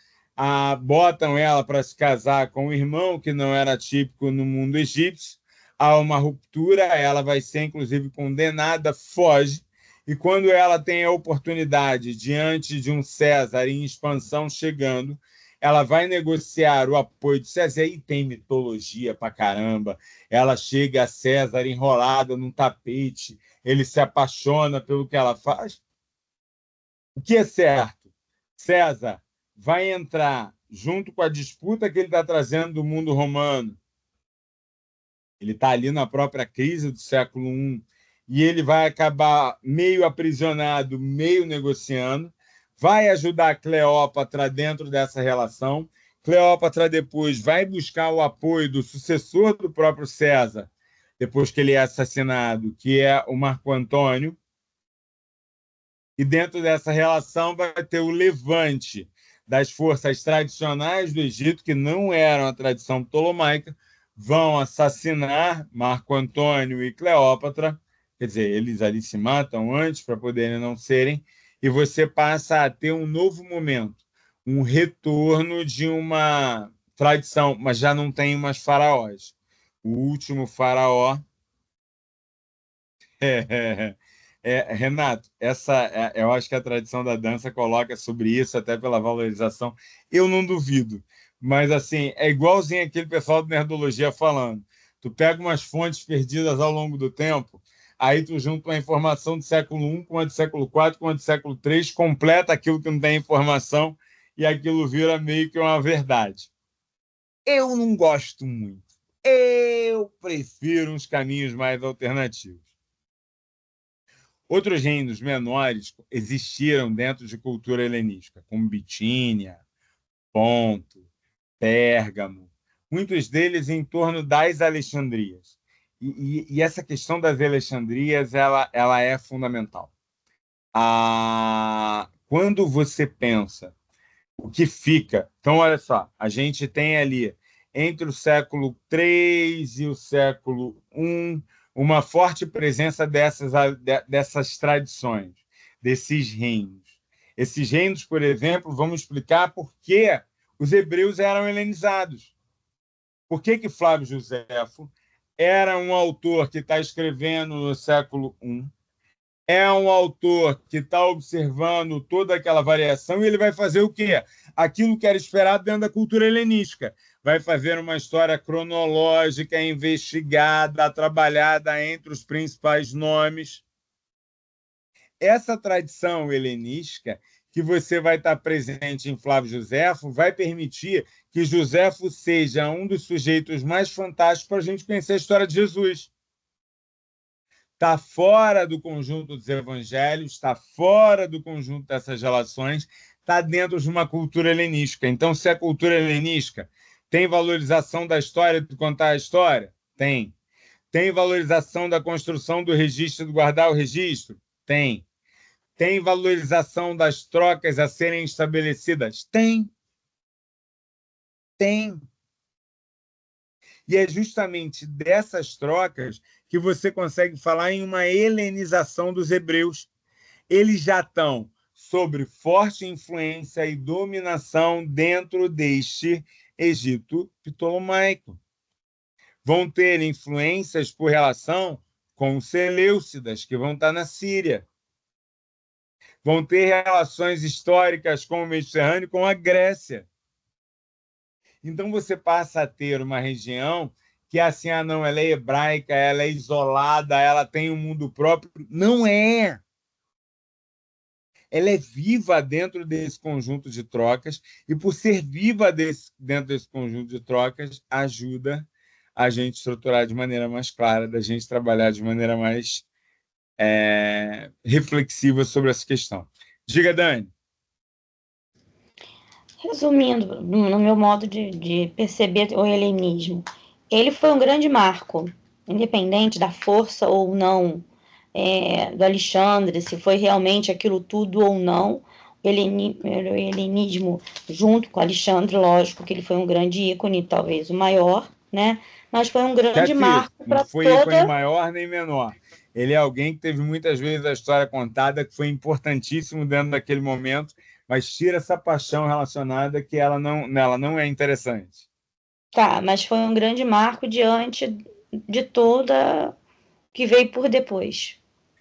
A: botam ela para se casar com o irmão, que não era típico no mundo egípcio. Há uma ruptura, ela vai ser, inclusive, condenada, foge, e quando ela tem a oportunidade, diante de um César em expansão chegando, ela vai negociar o apoio de César, e aí tem mitologia pra caramba. Ela chega a César enrolada num tapete, ele se apaixona pelo que ela faz. O que é certo? César vai entrar junto com a disputa que ele está trazendo do mundo romano. Ele está ali na própria crise do século I, e ele vai acabar meio aprisionado, meio negociando, vai ajudar a Cleópatra dentro dessa relação. Cleópatra depois vai buscar o apoio do sucessor do próprio César, depois que ele é assassinado, que é o Marco Antônio. E dentro dessa relação vai ter o levante das forças tradicionais do Egito, que não eram a tradição ptolomaica, vão assassinar Marco Antônio e Cleópatra, quer dizer, eles ali se matam antes para poderem não serem, e você passa a ter um novo momento, um retorno de uma tradição, mas já não tem mais faraós. O último faraó Renato, eu acho que a tradição da dança coloca sobre isso, até pela valorização. Eu não duvido, mas assim, é igualzinho aquele pessoal do Nerdologia falando. Tu pega umas fontes perdidas ao longo do tempo, aí tu junta uma informação do século I com a do século IV, com a do século III, completa aquilo que não tem informação e aquilo vira meio que uma verdade. Eu não gosto muito. Eu prefiro uns caminhos mais alternativos. Outros reinos menores existiram dentro de cultura helenística, como Bitínia, Ponto, Pérgamo, muitos deles em torno das Alexandrias. E essa questão das Alexandrias ela é fundamental. Quando você pensa o que fica... Então, olha só, a gente tem ali, entre o século III e o século I, uma forte presença dessas tradições, desses reinos. Esses reinos, por exemplo, vamos explicar por que os hebreus eram helenizados. Por que Flávio Josefo era um autor que está escrevendo no século I, é um autor que está observando toda aquela variação e ele vai fazer o quê? Aquilo que era esperado dentro da cultura helenística. Vai fazer uma história cronológica, investigada, trabalhada entre os principais nomes. Essa tradição helenística que você vai estar presente em Flávio Josefo vai permitir que Josefo seja um dos sujeitos mais fantásticos para a gente conhecer a história de Jesus. Está fora do conjunto dos evangelhos, está fora do conjunto dessas relações, está dentro de uma cultura helenística. Então, se a cultura helenística tem valorização da história, de contar a história? Tem. Tem valorização da construção do registro, do guardar o registro? Tem. Tem valorização das trocas a serem estabelecidas? Tem. Tem. E é justamente dessas trocas que você consegue falar em uma helenização dos hebreus. Eles já estão sob forte influência e dominação dentro deste Egito ptolomaico. Vão ter influências por relação com os seleucidas, que vão estar na Síria. Vão ter relações históricas com o Mediterrâneo e com a Grécia. Então, você passa a ter uma região que, assim, não, ela é hebraica, ela é isolada, ela tem um mundo próprio. Não é. Ela é viva dentro desse conjunto de trocas e, por ser viva dentro desse conjunto de trocas, ajuda a gente estruturar de maneira mais clara, da gente trabalhar de maneira mais reflexiva sobre essa questão. Diga, Dani.
B: Resumindo, no meu modo de perceber o helenismo, ele foi um grande marco, independente da força ou não do Alexandre, se foi realmente aquilo tudo ou não. O helenismo, junto com o Alexandre, lógico que ele foi um grande ícone, talvez o maior, né? Mas foi um grande marco para toda...
A: Não foi ícone maior nem menor. Ele é alguém que teve muitas vezes a história contada, que foi importantíssimo dentro daquele momento, mas tira essa paixão relacionada que ela não é interessante.
B: Tá, mas foi um grande marco diante de toda que veio por depois.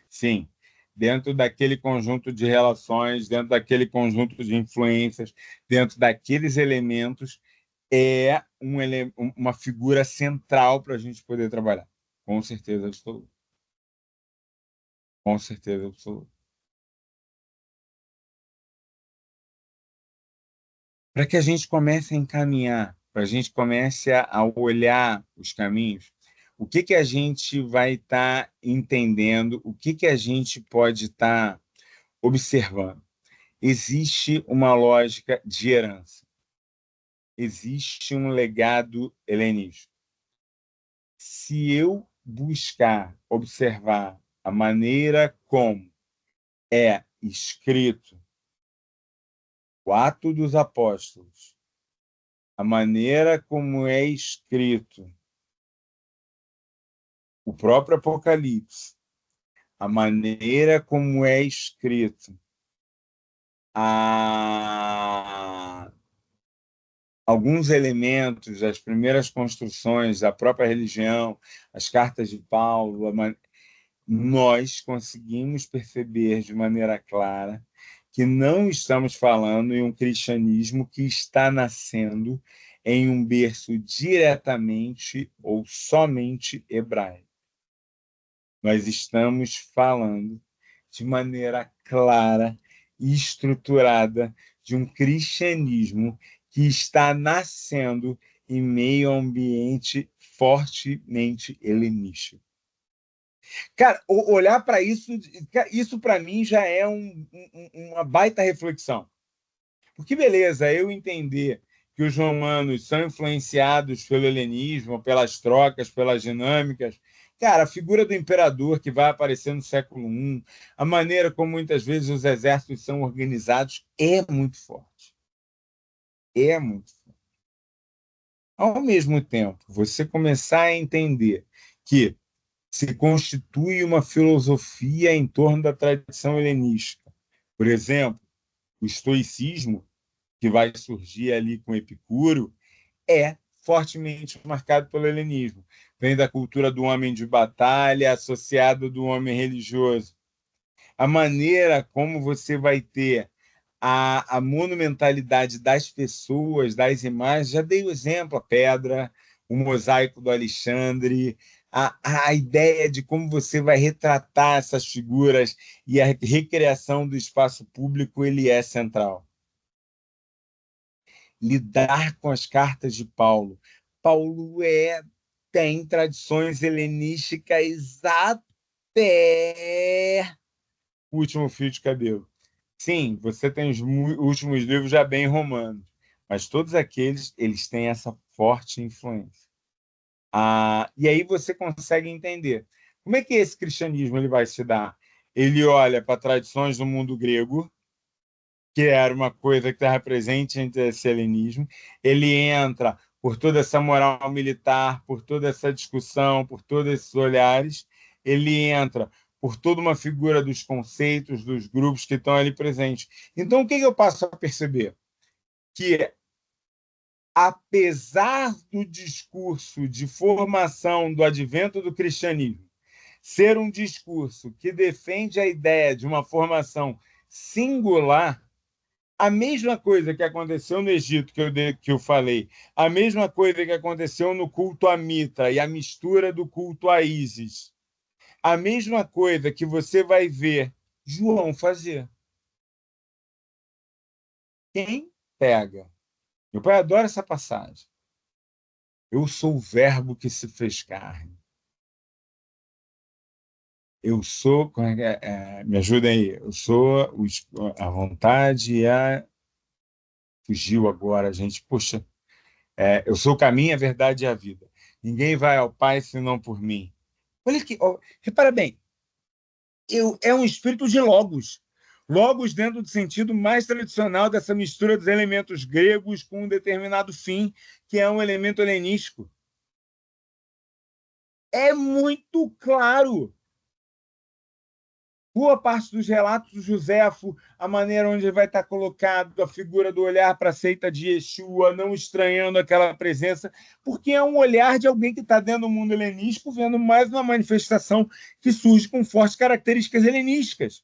A: Sim, dentro daquele conjunto de relações, dentro daquele conjunto de influências, dentro daqueles elementos, é uma figura central para a gente poder trabalhar. Com certeza absoluta. Com certeza absoluta. Para que a gente comece a encaminhar, para a gente comece a olhar os caminhos, o que a gente vai estar entendendo, o que a gente pode estar observando. Existe uma lógica de herança. Existe um legado helenístico. Se eu buscar observar a maneira como é escrito o Atos dos Apóstolos, a maneira como é escrito o próprio Apocalipse, a maneira como é escrito alguns elementos das primeiras construções da própria religião, as cartas de Paulo, nós conseguimos perceber de maneira clara que não estamos falando em um cristianismo que está nascendo em um berço diretamente ou somente hebraico. Nós estamos falando de maneira clara e estruturada de um cristianismo que está nascendo em meio a um ambiente fortemente helenístico. Cara, olhar para isso, isso para mim já é uma baita reflexão. Porque, beleza, eu entender que os romanos são influenciados pelo helenismo, pelas trocas, pelas dinâmicas. Cara, a figura do imperador que vai aparecer no século I, a maneira como muitas vezes os exércitos são organizados é muito forte. É muito forte. Ao mesmo tempo, você começar a entender que se constitui uma filosofia em torno da tradição helenística. Por exemplo, o estoicismo, que vai surgir ali com Epicuro, é fortemente marcado pelo helenismo. Vem da cultura do homem de batalha, associado do homem religioso. A maneira como você vai ter a monumentalidade das pessoas, das imagens, já dei o exemplo, a pedra, o mosaico do Alexandre, a ideia de como você vai retratar essas figuras e a recriação do espaço público, ele é central. Lidar com as cartas de Paulo. Paulo tem tradições helenísticas até o último fio de cabelo. Sim, você tem os últimos livros já bem romanos, mas todos aqueles eles têm essa forte influência. E aí você consegue entender como é que esse cristianismo ele vai se dar. Ele olha para tradições do mundo grego, que era uma coisa que estava presente entre esse helenismo, ele entra por toda essa moral militar, por toda essa discussão, por todos esses olhares, ele entra por toda uma figura dos conceitos, dos grupos que estão ali presentes. Então, o que eu passo a perceber? Que, apesar do discurso de formação do advento do cristianismo ser um discurso que defende a ideia de uma formação singular, a mesma coisa que aconteceu no Egito, que eu falei, a mesma coisa que aconteceu no culto a Mitra e a mistura do culto a Ísis, a mesma coisa que você vai ver João fazer. Quem pega? Meu pai adora essa passagem. Eu sou o verbo que se fez carne. Eu sou... me ajuda aí. Eu sou a vontade e a... Fugiu agora, gente. Puxa, eu sou o caminho, a verdade e a vida. Ninguém vai ao Pai senão por mim. Olha que, repara bem, é um espírito de logos. Logos dentro do sentido mais tradicional dessa mistura dos elementos gregos com um determinado fim, que é um elemento helenístico. É muito claro. Boa parte dos relatos do Joséfo, a maneira onde ele vai estar colocado, a figura do olhar para a seita de Yeshua, não estranhando aquela presença, porque é um olhar de alguém que está dentro do mundo helenístico, vendo mais uma manifestação que surge com fortes características helenísticas.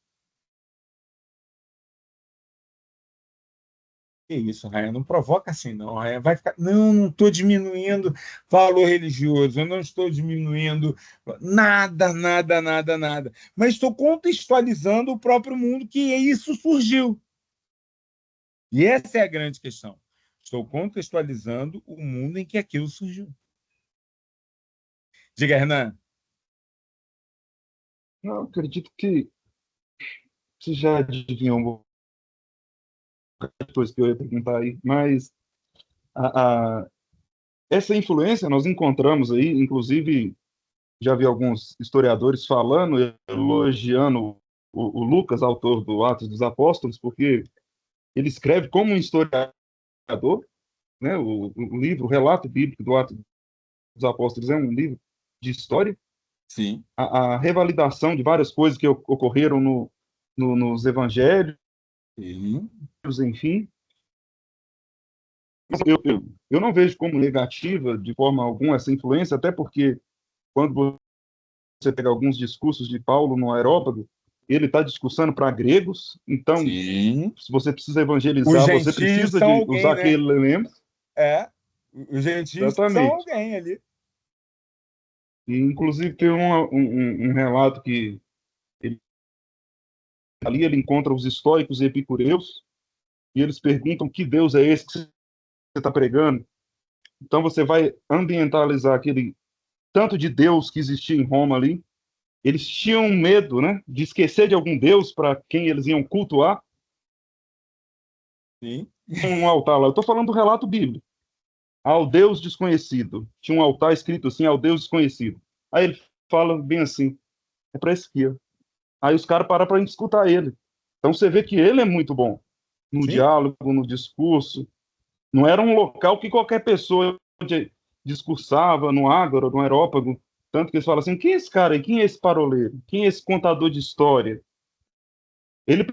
A: Que isso, Raia, não provoca assim, não. Raia vai ficar. Não estou diminuindo valor religioso, eu não estou diminuindo nada, nada, nada, nada. Mas estou contextualizando o próprio mundo que isso surgiu. E essa é a grande questão. Estou contextualizando o mundo em que aquilo surgiu. Diga, Hernan.
C: Eu acredito que você já adivinhou um pouco de coisa que eu ia perguntar aí, mas essa influência nós encontramos aí, inclusive já vi alguns historiadores falando, elogiando o Lucas, autor do Atos dos Apóstolos, porque ele escreve como um historiador, né? O livro, o relato bíblico do Atos dos Apóstolos é um livro de história.
A: Sim.
C: A revalidação de várias coisas que ocorreram nos evangelhos,
A: Sim.
C: enfim. Mas eu não vejo como negativa de forma alguma essa influência, até porque quando você pega alguns discursos de Paulo no Areópago, ele está discursando para gregos, então,
A: Sim.
C: se você precisa
A: Os
C: evangelizar, você
A: gentios
C: precisa
A: são
C: de
A: alguém,
C: usar
A: né?
C: aquele elemento.
A: Os gentios são
C: Exatamente.
A: alguém ali.
C: E, inclusive, tem um relato que ele, ali ele encontra os estoicos e epicureus, e eles perguntam que Deus é esse que você está pregando. Então você vai ambientalizar aquele tanto de Deus que existia em Roma ali. Eles tinham medo, né, de esquecer de algum Deus para quem eles iam cultuar.
A: Sim.
C: Um altar lá. Eu estou falando do relato bíblico. Ao Deus desconhecido. Tinha um altar escrito assim, ao Deus desconhecido. Aí ele fala bem assim, é para esse aqui, ó. Aí os caras param para escutar ele. Então você vê que ele é muito bom no
A: Sim.
C: diálogo, no discurso. Não era um local que qualquer pessoa discursava, no ágora, no aerópago. Tanto que eles falam assim, quem é esse cara aí? Quem é esse paroleiro? Quem é esse contador de história? Ele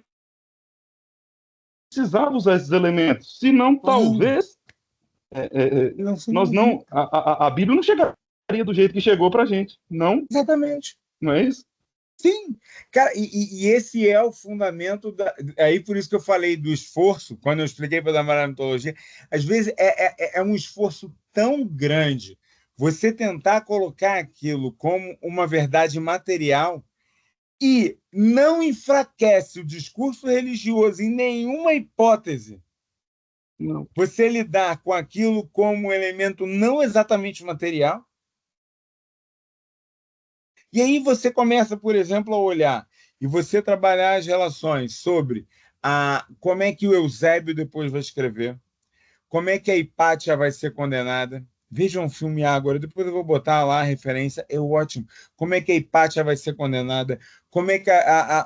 C: precisava usar esses elementos. Senão,
A: Claro.
C: talvez,
A: Não
C: nós
A: seria
C: não...
A: rico.
C: A Bíblia não chegaria do jeito que chegou para a gente. Não,
A: Exatamente.
C: não é isso?
A: Sim, cara, e esse é o fundamento da. Aí por isso que eu falei do esforço, quando eu expliquei para a mitologia, às vezes é um esforço tão grande você tentar colocar aquilo como uma verdade material e não enfraquece o discurso religioso em nenhuma hipótese.
C: Não.
A: Você lidar com aquilo como um elemento não exatamente material. E aí você começa, por exemplo, a olhar e você trabalhar as relações sobre como é que o Eusébio depois vai escrever, como é que a Hipátia vai ser condenada. Vejam um filme agora, depois eu vou botar lá a referência, é ótimo. Como é que a Hipátia vai ser condenada? Como é que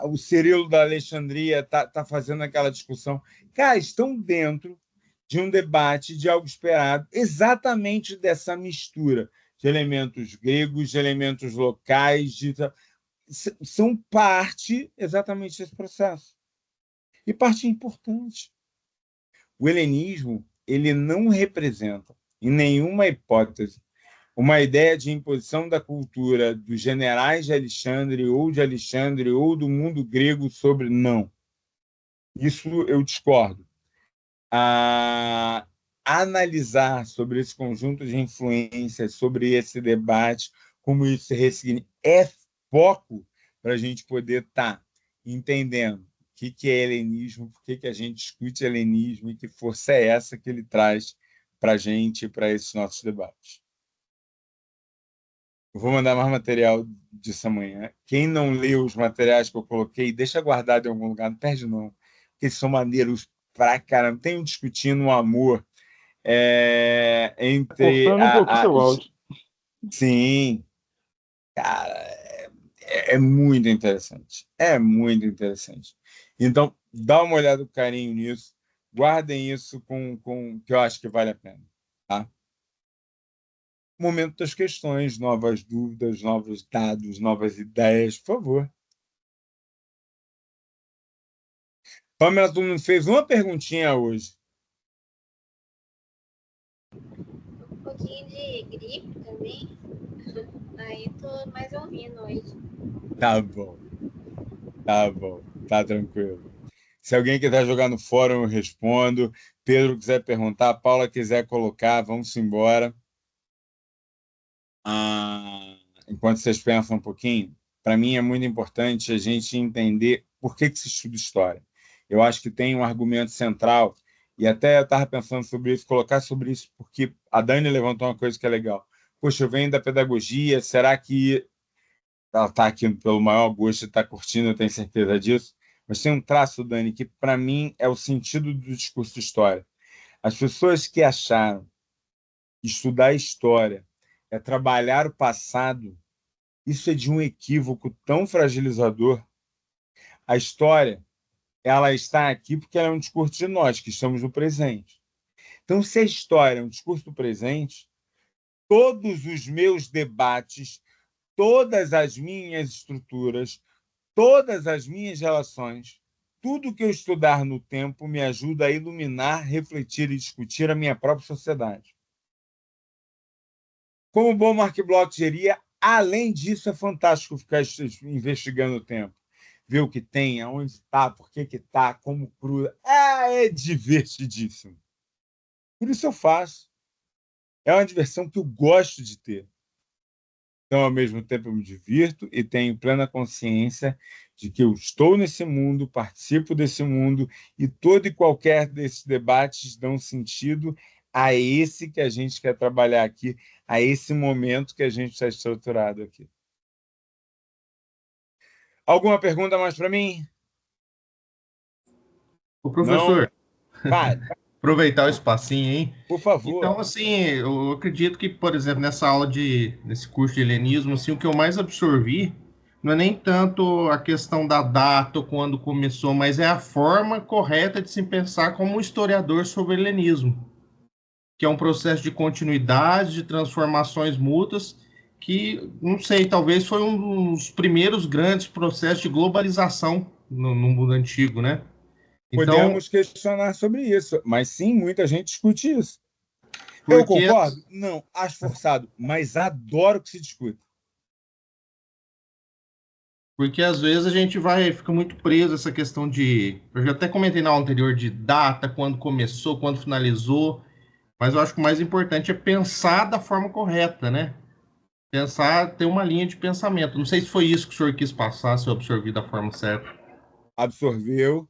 A: o Cirilo da Alexandria está fazendo aquela discussão? Cara, estão dentro de um debate, de algo esperado, exatamente dessa mistura de elementos gregos, de elementos locais, são parte exatamente desse processo. E parte importante. O helenismo ele não representa, em nenhuma hipótese, uma ideia de imposição da cultura dos generais de Alexandre ou do mundo grego sobre não. Isso eu discordo. A analisar sobre esse conjunto de influências, sobre esse debate, como isso se ressignifica, é foco para a gente poder estar entendendo o que é helenismo, por que a gente discute helenismo e que força é essa que ele traz para a gente, para esses nossos debates. Eu vou mandar mais material disso amanhã. Quem não leu os materiais que eu coloquei, deixa guardado em algum lugar, não perde não, porque eles são maneiros pra caramba. Tem um discutindo o amor entre
C: Cortando um pouquinho seu áudio.
A: Sim, cara, é muito interessante. É muito interessante. Então, dá uma olhada com carinho nisso. Guardem isso que eu acho que vale a pena. Tá? Momento das questões, novas dúvidas, novos dados, novas ideias, por favor. Pamela, tu não fez uma perguntinha hoje.
E: Um pouquinho de gripe também. Aí tô mais ouvindo hoje.
A: Tá bom, tá bom, tá tranquilo. Se alguém quiser jogar no fórum, eu respondo. Pedro quiser perguntar, Paula quiser colocar, vamos embora. Enquanto vocês pensam um pouquinho, para mim é muito importante a gente entender por que se estuda história. Eu acho que tem um argumento central, e até eu estava pensando sobre isso, colocar sobre isso, porque a Dani levantou uma coisa que é legal. Poxa, eu venho da pedagogia, será que ela está aqui pelo maior gosto e está curtindo, eu tenho certeza disso? Mas tem um traço, Dani, que para mim é o sentido do discurso de história. As pessoas que acharam que estudar história é trabalhar o passado, isso é de um equívoco tão fragilizador. A história, ela está aqui porque ela é um discurso de nós, que estamos no presente. Então, se a história é um discurso do presente, todos os meus debates, todas as minhas estruturas, todas as minhas relações, tudo que eu estudar no tempo me ajuda a iluminar, refletir e discutir a minha própria sociedade. Como o bom Mark Bloch diria, além disso, é fantástico ficar investigando o tempo. Ver o que tem, aonde está, por que está, como cruza. É divertidíssimo. Por isso eu faço. É uma diversão que eu gosto de ter. Então, ao mesmo tempo, eu me divirto e tenho plena consciência de que eu estou nesse mundo, participo desse mundo, e todo e qualquer desses debates dão sentido a esse que a gente quer trabalhar aqui, a esse momento que a gente está estruturado aqui. Alguma pergunta mais para mim?
F: O professor,
A: Fale,
F: aproveitar o espacinho, hein?
A: por favor.
F: Então, assim, eu acredito que, por exemplo, nesse curso de helenismo, assim, o que eu mais absorvi não é nem tanto a questão da data ou quando começou, mas é a forma correta de se pensar como um historiador sobre o helenismo, que é um processo de continuidade, de transformações mútuas, que, não sei, talvez foi um dos primeiros grandes processos de globalização no mundo antigo, né? Então,
A: Podemos questionar sobre isso, mas sim, muita gente discute isso. Eu
F: porque
A: concordo? Não, acho forçado, mas adoro que se discuta.
F: Porque às vezes a gente fica muito preso a essa questão de. Eu já até comentei na aula anterior de data, quando começou, quando finalizou, mas eu acho que o mais importante é pensar da forma correta, né? Pensar, ter uma linha de pensamento. Não sei se foi isso que o senhor quis passar, se eu absorvi da forma certa.
A: Absorveu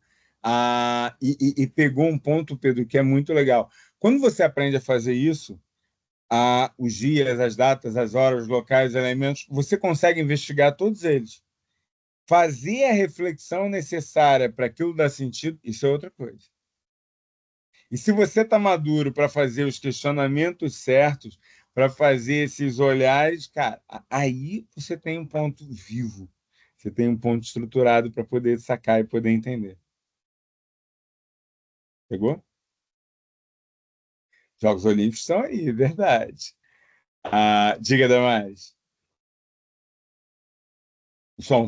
A: e pegou um ponto, Pedro, que é muito legal. Quando você aprende a fazer isso, os dias, as datas, as horas, os locais, os elementos, você consegue investigar todos eles. Fazer a reflexão necessária para aquilo dar sentido, isso é outra coisa. E se você está maduro para fazer os questionamentos certos, para fazer esses olhares, cara, aí você tem um ponto vivo. Você tem um ponto estruturado para poder sacar e poder entender. Pegou? Jogos Olímpicos estão aí, verdade. Diga, Damais. Som.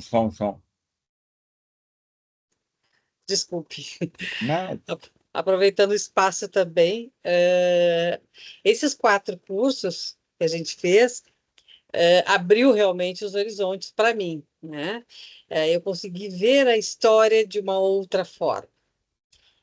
G: Desculpe.
A: Nada.
G: Aproveitando o espaço também, esses 4 cursos que a gente fez abriu realmente os horizontes para mim, né? Eu consegui ver a história de uma outra forma.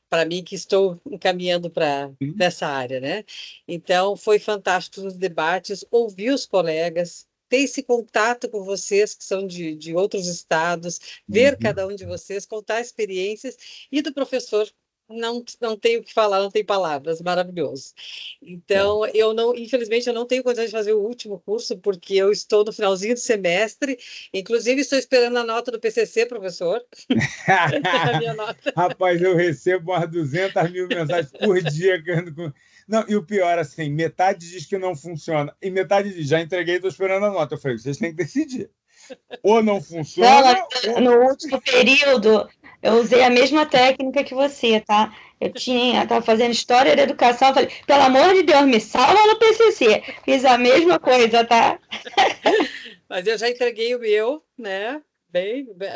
G: Para mim, que estou encaminhando para essa área, né? Então, foi fantástico os debates, ouvir os colegas, ter esse contato com vocês que são de outros estados, ver cada um de vocês, contar experiências, e do professor, não tenho o que falar, não tem palavras, maravilhoso. Então, infelizmente, eu não tenho condições de fazer o último curso, porque eu estou no finalzinho do semestre, inclusive estou esperando a nota do PCC, professor. A minha nota.
A: Rapaz, eu recebo umas 200 mil mensagens por dia. Não, e o pior, assim, metade diz que não funciona, e metade diz, já entreguei, estou esperando a nota. Eu falei, vocês têm que decidir. Ou não funciona, ou...
B: No último período, eu usei a mesma técnica que você, tá? Eu estava fazendo História da Educação, falei, pelo amor de Deus, me salva no PCC. Fiz a mesma coisa, tá?
G: Mas eu já entreguei o meu, né?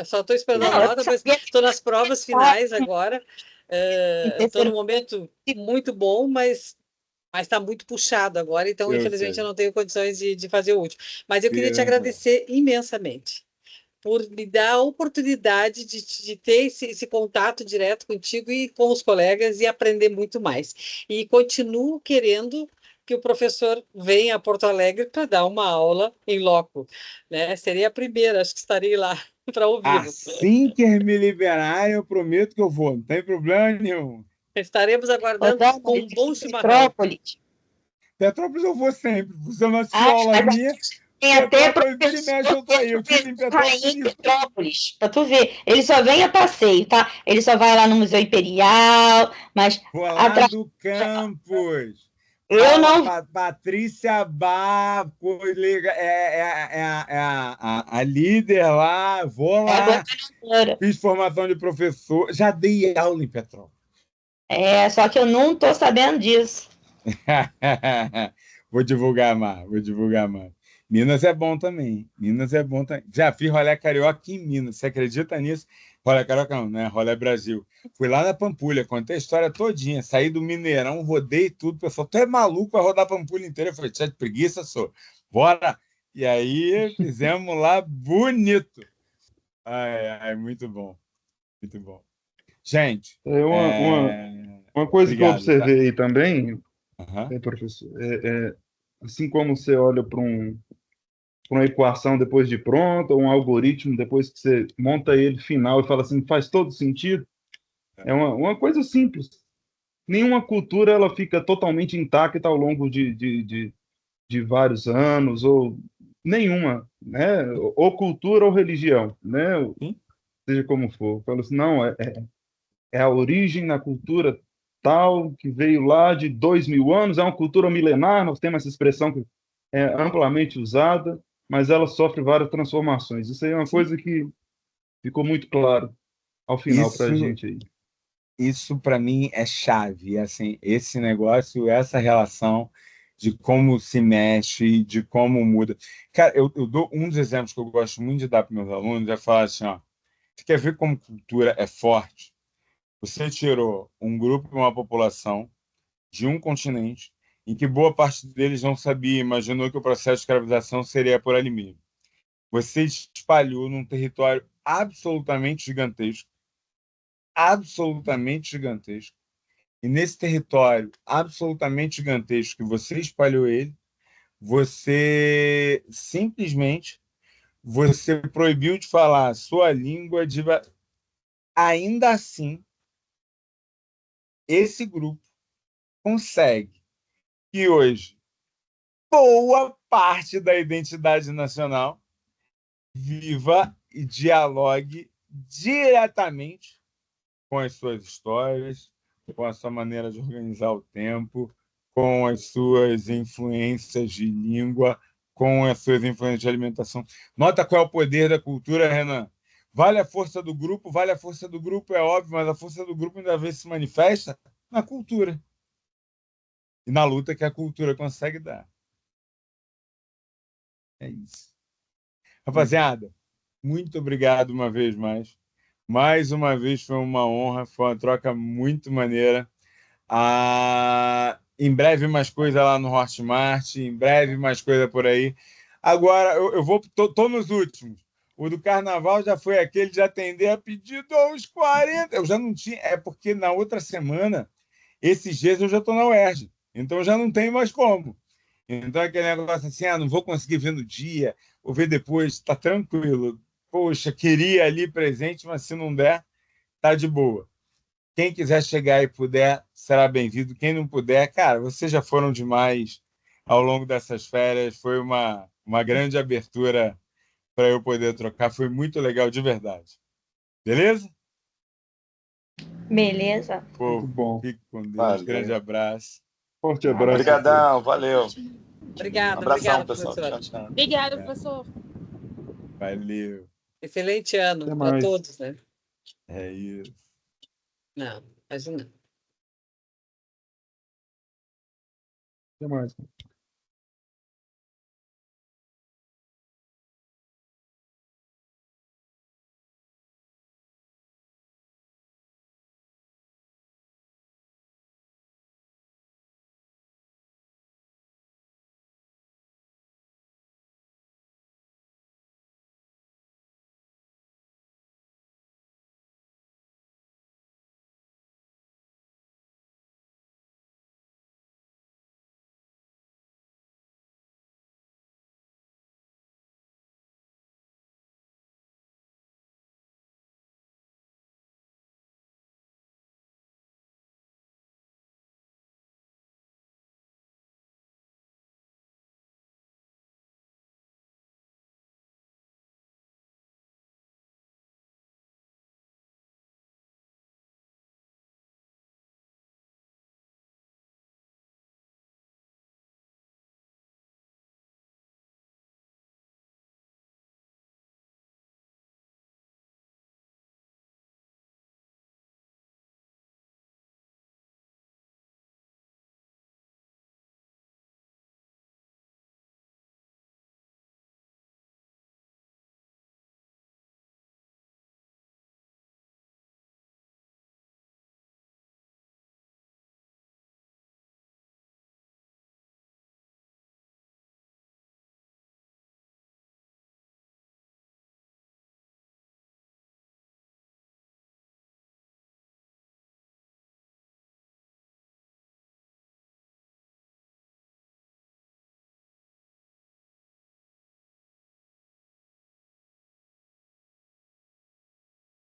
G: Só estou esperando a nota, mas estou nas provas finais agora. Estou num momento muito bom, mas está muito puxado agora, então, infelizmente, eu não tenho condições de fazer o último. Mas eu queria te agradecer imensamente por me dar a oportunidade de ter esse contato direto contigo e com os colegas e aprender muito mais. E continuo querendo que o professor venha a Porto Alegre para dar uma aula em loco, né? Seria a primeira, acho que estarei lá para ouvi-lo.
A: Assim que me liberar, eu prometo que eu vou, não tem problema nenhum.
G: Estaremos aguardando com um bom chimarrão.
A: Petrópolis eu vou sempre. Você não assistiu aula minha?
B: Tem até professor
A: eu tive em
B: Petrópolis, para tu ver. Ele só vem a passeio, tá? Ele só vai lá no Museu Imperial, mas...
A: Vou lá do campus.
B: Eu não...
A: Patrícia Bar, a líder lá, vou lá. Fiz formação de professor, já dei aula em Petrópolis.
B: Só que eu não estou sabendo disso.
A: Vou divulgar mais. Minas é bom também. Já fiz rolê carioca em Minas. Você acredita nisso? Rolê carioca não, né? Rolê Brasil. Fui lá na Pampulha, contei a história todinha. Saí do Mineirão, rodei tudo. O pessoal, tu é maluco, vai rodar a Pampulha inteira? Eu falei, tinha de preguiça, sou. Bora! E aí, fizemos lá bonito. Ai, muito bom. Muito bom. Gente...
C: Uma coisa que eu observei aí também, professor, assim como você olha para uma equação depois de pronta, ou um algoritmo depois que você monta ele final e fala assim, faz todo sentido. É uma coisa simples. Nenhuma cultura ela fica totalmente intacta ao longo de vários anos, ou nenhuma, né? Ou cultura ou religião, né? Seja como for. Fala assim, não, é a origem na cultura tal, que veio lá de 2000 anos, é uma cultura milenar, nós temos essa expressão que é amplamente usada, mas ela sofre várias transformações. Isso aí é uma coisa que ficou muito claro ao final para a
A: Isso,
C: gente aí.
A: isso para mim é chave, assim, esse negócio, essa relação de como se mexe, de como muda. Cara, eu dou um dos exemplos que eu gosto muito de dar para meus alunos, é falar assim, ó, você quer ver como cultura é forte? Você tirou um grupo, uma população de um continente em que boa parte deles não sabia, imaginou que o processo de escravização seria por alimento. Você espalhou num território absolutamente gigantesco, e nesse território absolutamente gigantesco que você espalhou ele, você simplesmente você proibiu de falar a sua língua ainda assim esse grupo consegue que hoje boa parte da identidade nacional viva e dialogue diretamente com as suas histórias, com a sua maneira de organizar o tempo, com as suas influências de língua, com as suas influências de alimentação. Nota qual é o poder da cultura, Renan. Vale a força do grupo, é óbvio, mas a força do grupo ainda vez se manifesta na cultura e na luta que a cultura consegue dar. É isso. Rapaziada, muito obrigado uma vez mais. Mais uma vez foi uma honra, foi uma troca muito maneira. Em breve mais coisa lá no Hotmart, em breve mais coisa por aí. Agora, eu vou, tô nos últimos. O do Carnaval já foi aquele de atender a pedido aos 40. Eu já não tinha, é porque na outra semana, esses dias eu já estou na UERJ, então já não tem mais como. Então, aquele negócio assim, não vou conseguir ver no dia, vou ver depois, está tranquilo. Poxa, queria ali presente, mas se não der, tá de boa. Quem quiser chegar e puder, será bem-vindo. Quem não puder, cara, vocês já foram demais ao longo dessas férias. Foi uma grande abertura para eu poder trocar. Foi muito legal, de verdade. Beleza?
B: Beleza.
C: Muito
A: Pô,
C: bom.
A: fique com Deus.
H: Valeu.
A: Grande abraço.
C: Forte abraço a todos.
H: Obrigadão, valeu.
G: Obrigada,
H: Abração,
G: obrigada,
H: pessoal.
G: professora.
H: Tchau, tchau.
D: Obrigada, professor.
A: Valeu.
G: Excelente ano
C: Até
G: para
C: mais.
G: todos, né?
A: É isso.
G: Não, imagina.
C: Até mais.